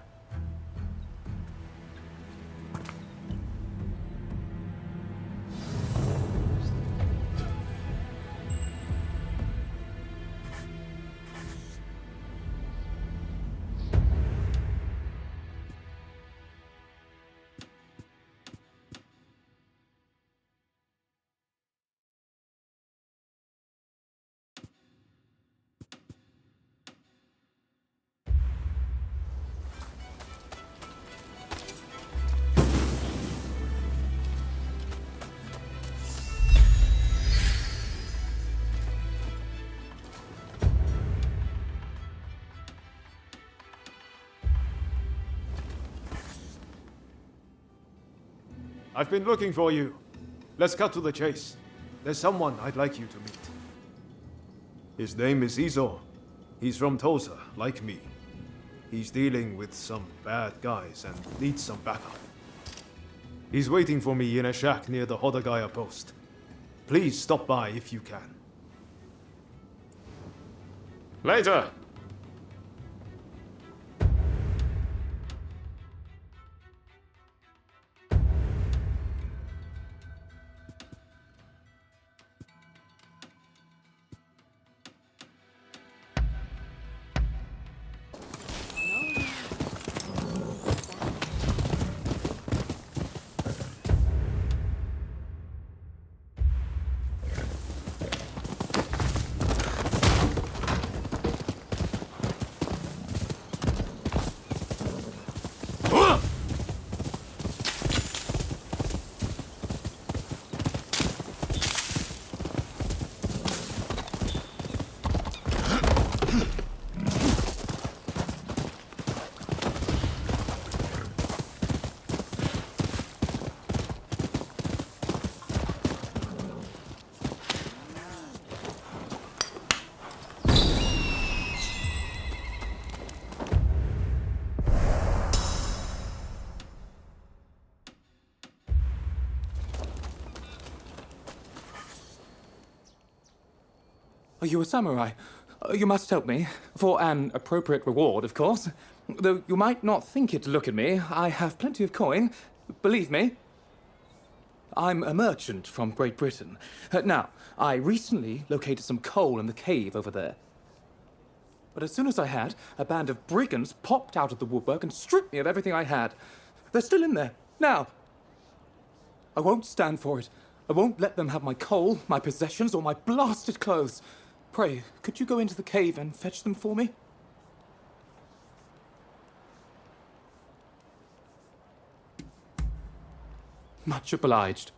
I've been looking for you. Let's cut to the chase. There's someone I'd like you to meet. His name is Izo. He's from Tosa, like me. He's dealing with some bad guys and needs some backup. He's waiting for me in a shack near the Hodagaya post. Please stop by if you can. Later! Are you a samurai? You must help me. For an appropriate reward, of course. Though you might not think it to look at me, I have plenty of coin. Believe me. I'm a merchant from Great Britain. Now, I recently located some coal in the cave over there. But as soon as I had, a band of brigands popped out of the woodwork and stripped me of everything I had. They're still in there, now. I won't stand for it. I won't let them have my coal, my possessions, or my blasted clothes. Pray, could you go into the cave and fetch them for me? Much obliged.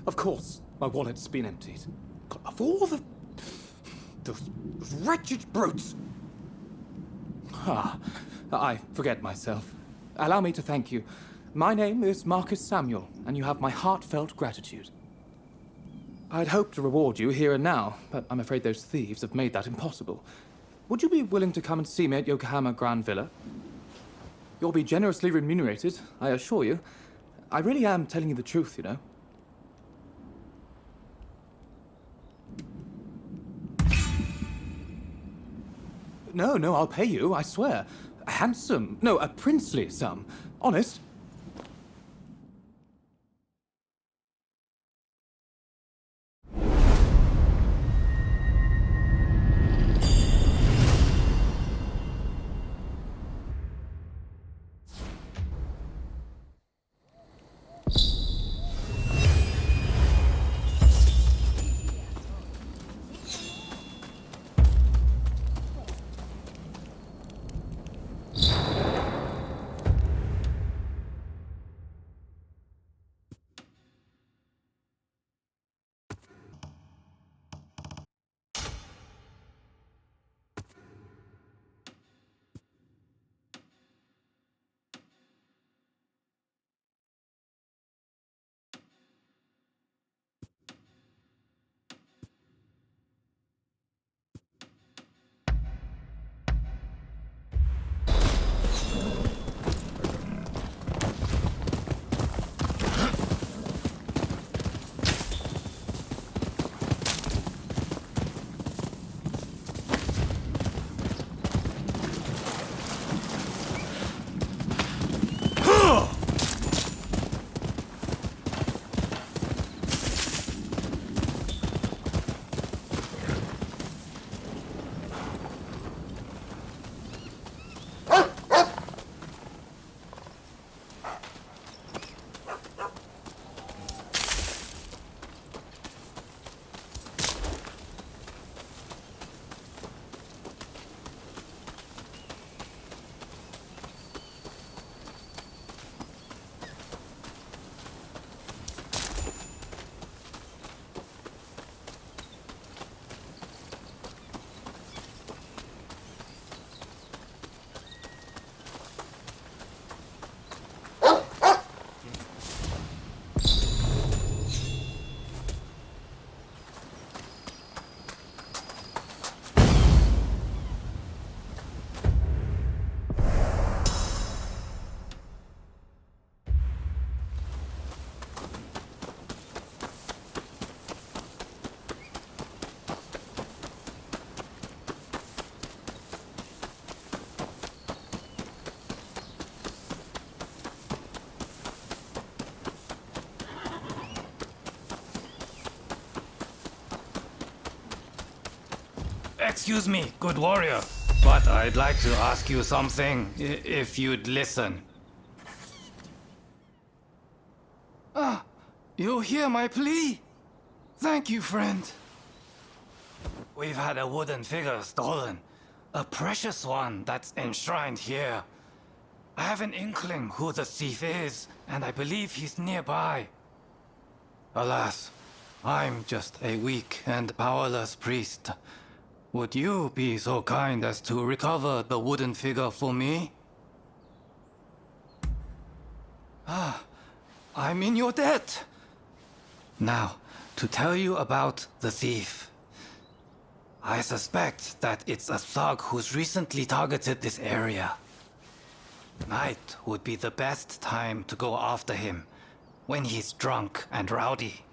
Of course, my wallet's been emptied. Of all those wretched brutes! Ah, I forget myself. Allow me to thank you. My name is Marcus Samuel, and you have my heartfelt gratitude. I'd hoped to reward you here and now, but I'm afraid those thieves have made that impossible. Would you be willing to come and see me at Yokohama Grand Villa? You'll be generously remunerated, I assure you. I really am telling you the truth, you know. No, I'll pay you, I swear. A handsome, no, a princely sum. Honest. Excuse me, good warrior, but I'd like to ask you something, if you'd listen. Ah, you hear my plea? Thank you, friend. We've had a wooden figure stolen. A precious one that's enshrined here. I have an inkling who the thief is, and I believe he's nearby. Alas, I'm just a weak and powerless priest. Would you be so kind as to recover the wooden figure for me? Ah, I'm in your debt. Now, to tell you about the thief. I suspect that it's a thug who's recently targeted this area. Night would be the best time to go after him, when he's drunk and rowdy.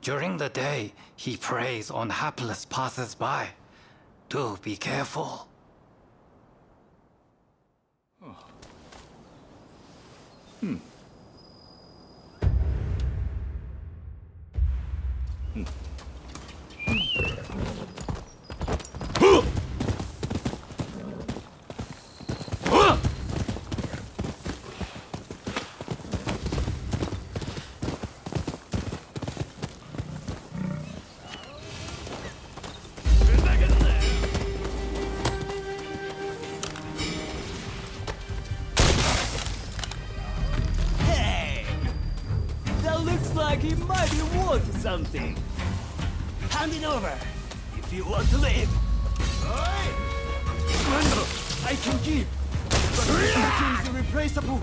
During the day, he preys on hapless passers-by. Do be careful. looks like he might be worth something. Hand it over, if you want to live. I can keep, but the is irreplaceable.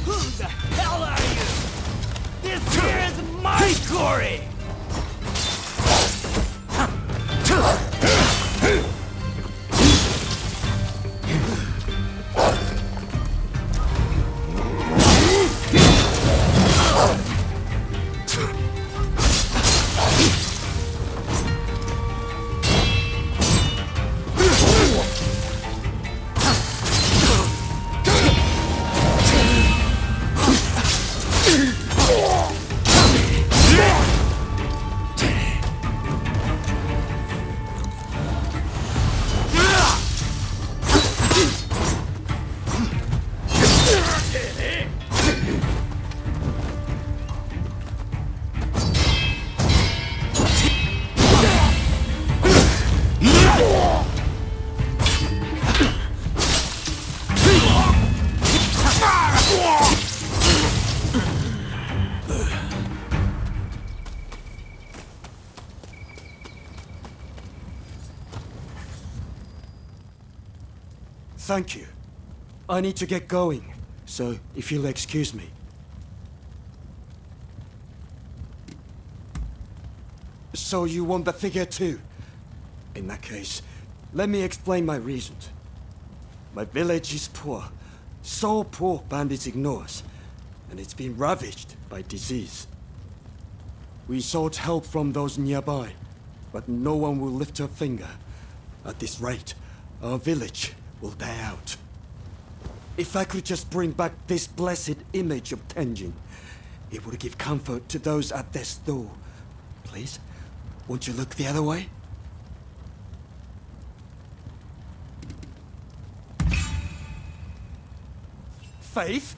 Who the hell are you? This here is my glory! Thank you. I need to get going, so if you'll excuse me. So you want the figure too? In that case, let me explain my reasons. My village is poor, so poor bandits ignore us, and it's been ravaged by disease. We sought help from those nearby, but no one will lift a finger. At this rate, our village will die out. If I could just bring back this blessed image of Tenjin, it would give comfort to those at death's door. Please, won't you look the other way? Faith?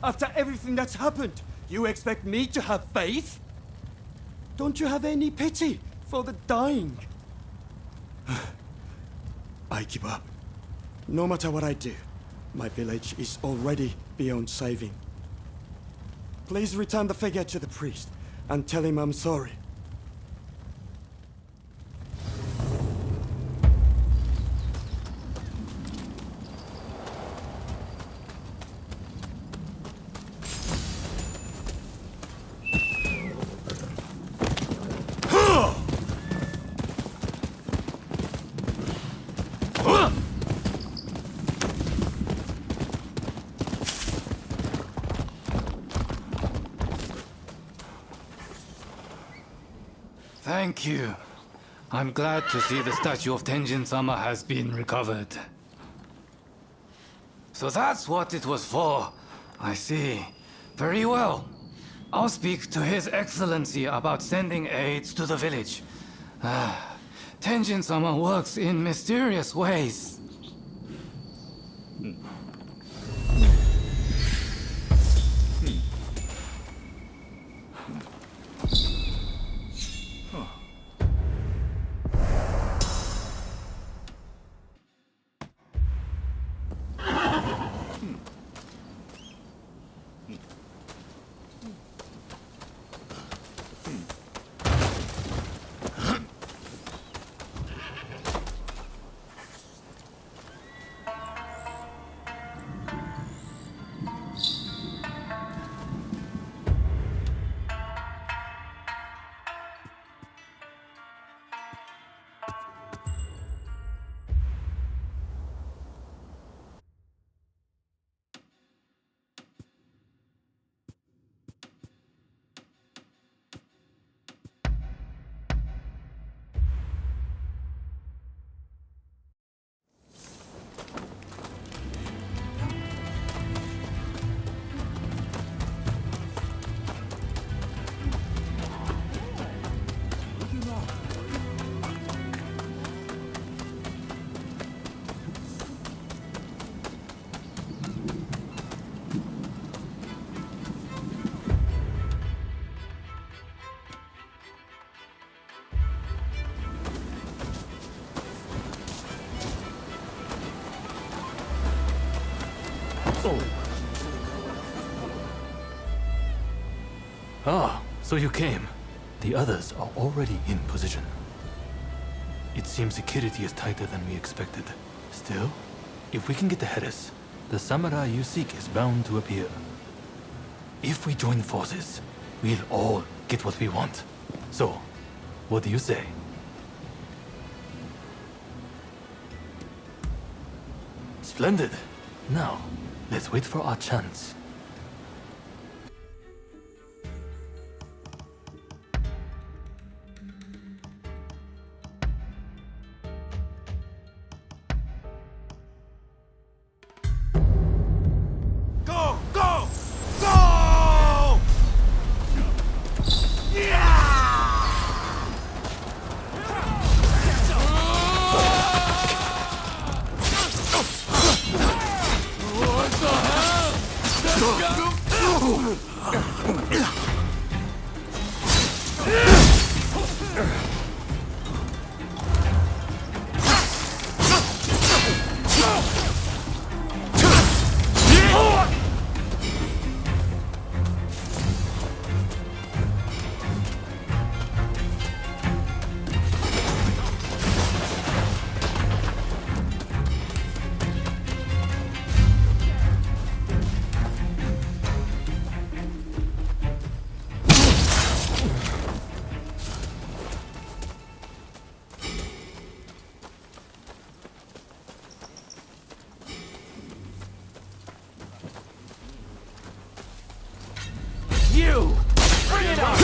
After everything that's happened, you expect me to have faith? Don't you have any pity for the dying? I give up. No matter what I do, my village is already beyond saving. Please return the figure to the priest and tell him I'm sorry. Thank you. I'm glad to see the statue of Tenjin-sama has been recovered. So that's what it was for. I see. Very well. I'll speak to His Excellency about sending aids to the village. Tenjin-sama works in mysterious ways. Ah, so you came. The others are already in position. It seems security is tighter than we expected. Still, if we can get ahead of us, the samurai you seek is bound to appear. If we join forces, we'll all get what we want. So, what do you say? Splendid. Now, let's wait for our chance. Go! Go! Go! What the hell? You! Bring it on!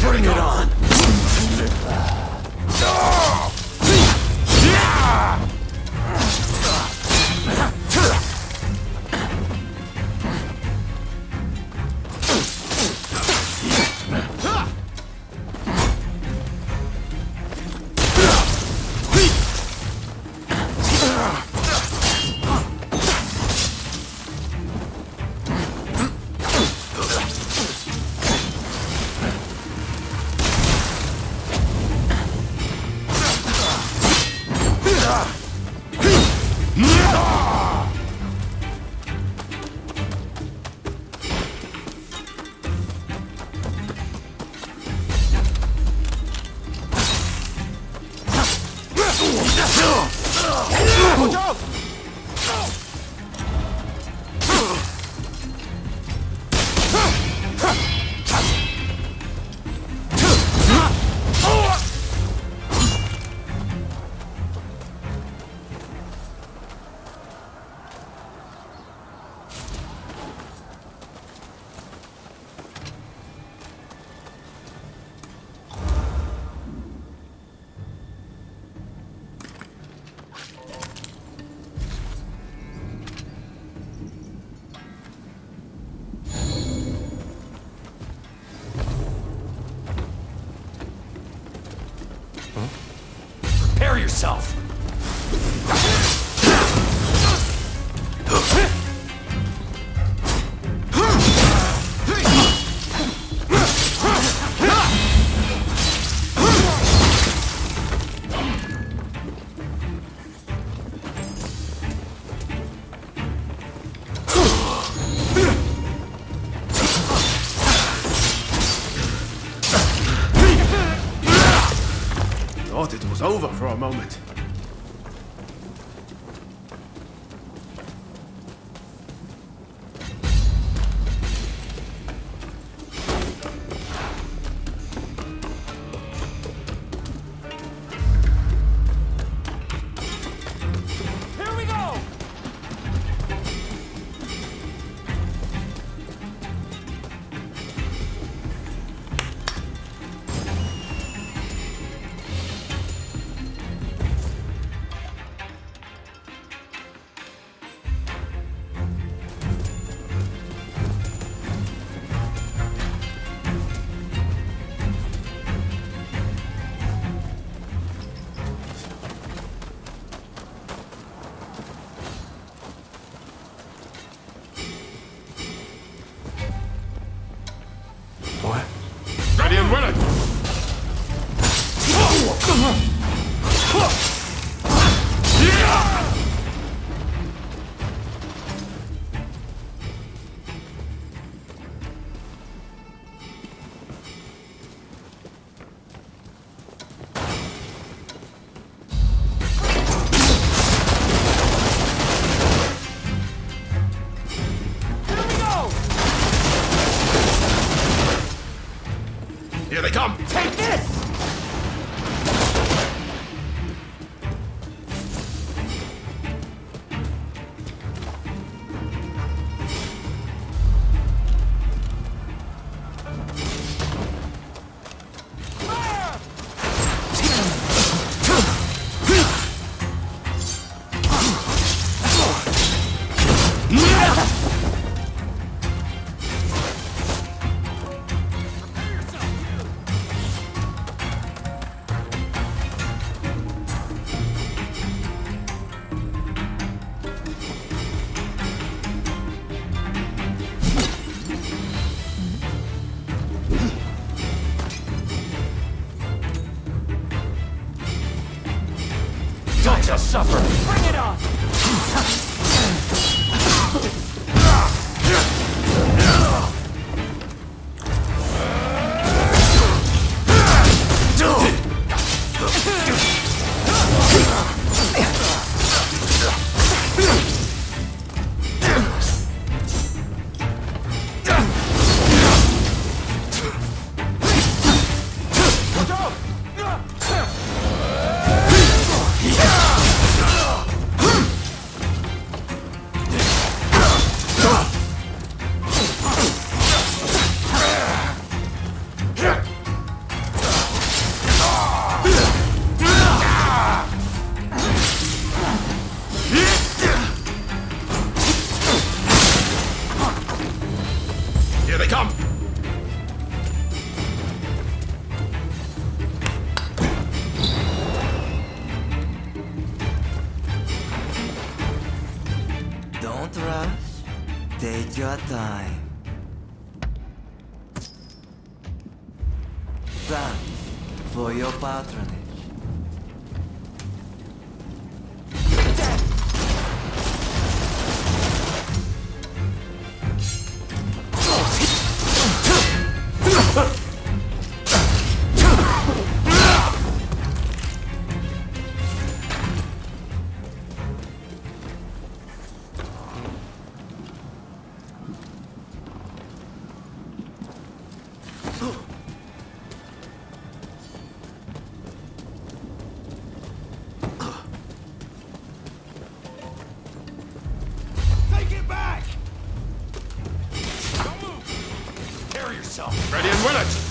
Bring it on! Watch out! Prepare yourself! Thought it was over for a moment. Here we go! Here they come! Take this! To suffer. Bring it on! Here they come! Don't rush. Take your time. Thanks for your patronage. Take it back! Don't move! Carry yourself! Ready and will it!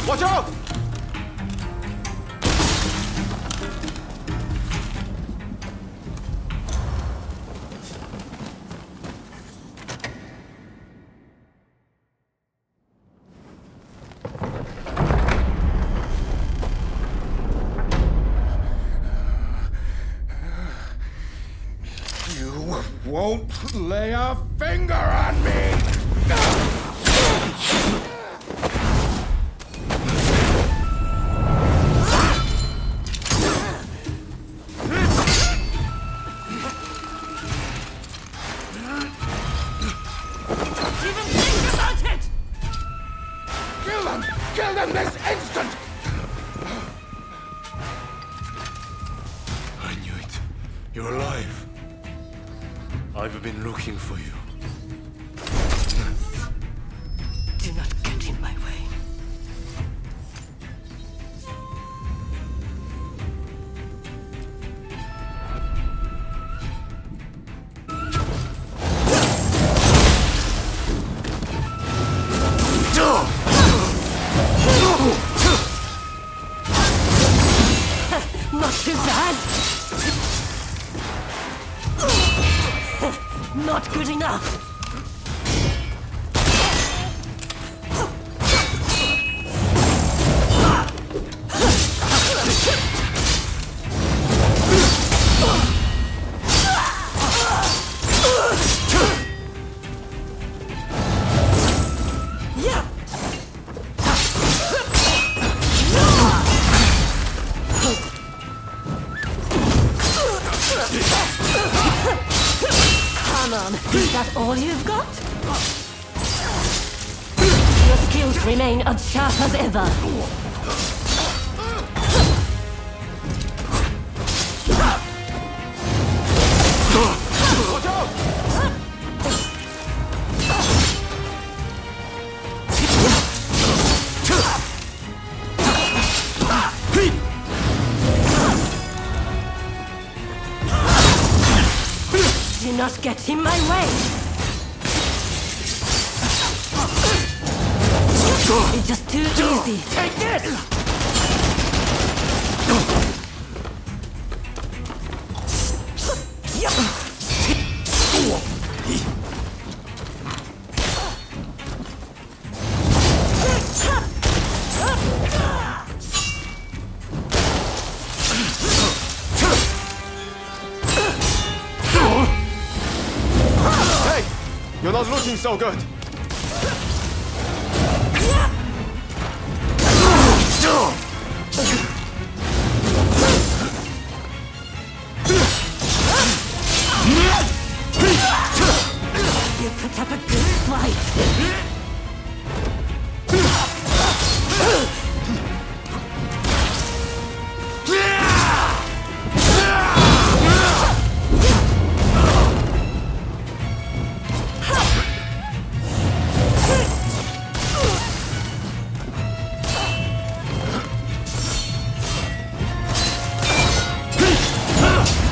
Watch out! You won't lay a finger on me! Kill them this instant! I knew it. You're alive. I've been looking for you. Do not get him. not good enough! Come on, is that all you've got? Your skills remain as sharp as ever. Watch out! Do not get in my way! It's just too easy. Take this! Hey! You're not looking so good! You put up a good fight.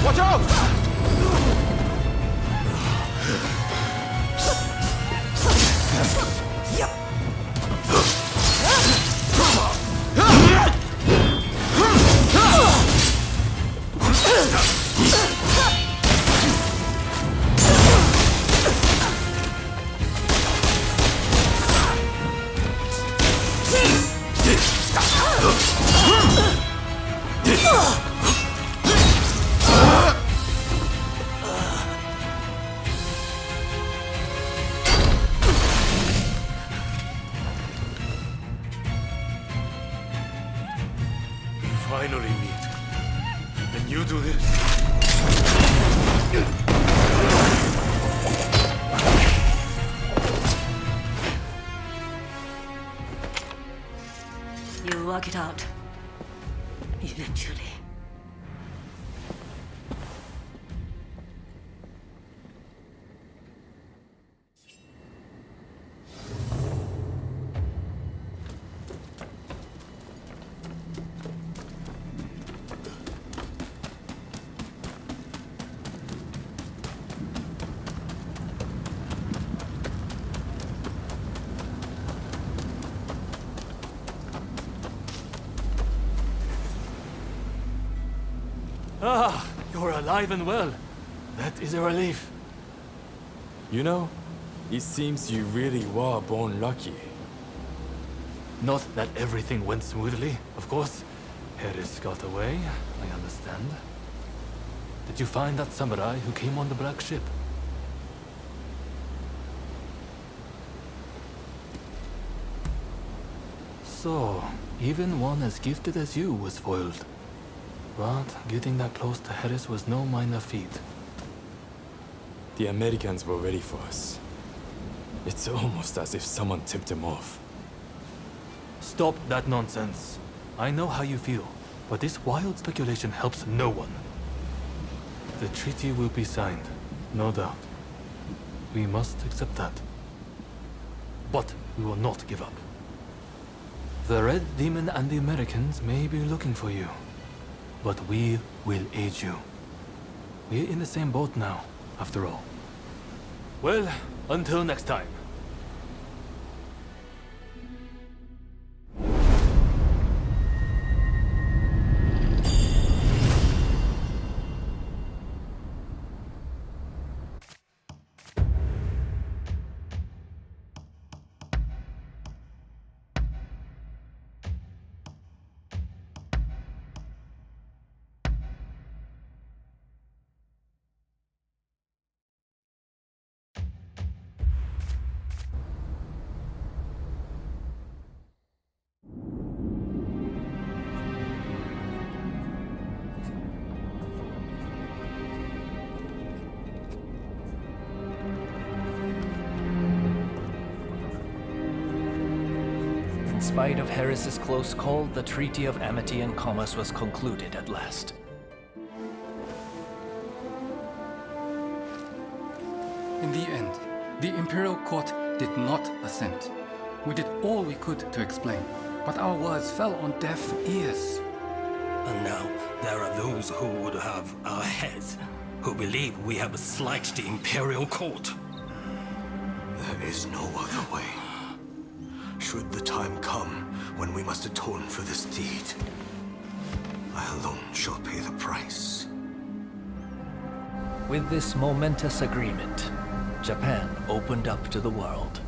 Watch out! Finally meet. And you do this? You work it out. Eventually. Ah, you're alive and well. That is a relief. You know, it seems you really were born lucky. Not that everything went smoothly, of course. Harris got away, I understand. Did you find that samurai who came on the black ship? So, even one as gifted as you was foiled. But getting that close to Harris was no minor feat. The Americans were ready for us. It's almost as if someone tipped them off. Stop that nonsense. I know how you feel, but this wild speculation helps no one. The treaty will be signed, no doubt. We must accept that. But we will not give up. The Red Demon and the Americans may be looking for you, but we will aid you. We're in the same boat now, after all. Well, until next time. spite of Harris's close call, the Treaty of Amity and Commerce was concluded at last. In the end, the Imperial Court did not assent. We did all we could to explain, but our words fell on deaf ears. And now there are those who would have our heads, who believe we have slighted the Imperial Court. There is no other way. Should the time come when we must atone for this deed, I alone shall pay the price. With this momentous agreement, Japan opened up to the world.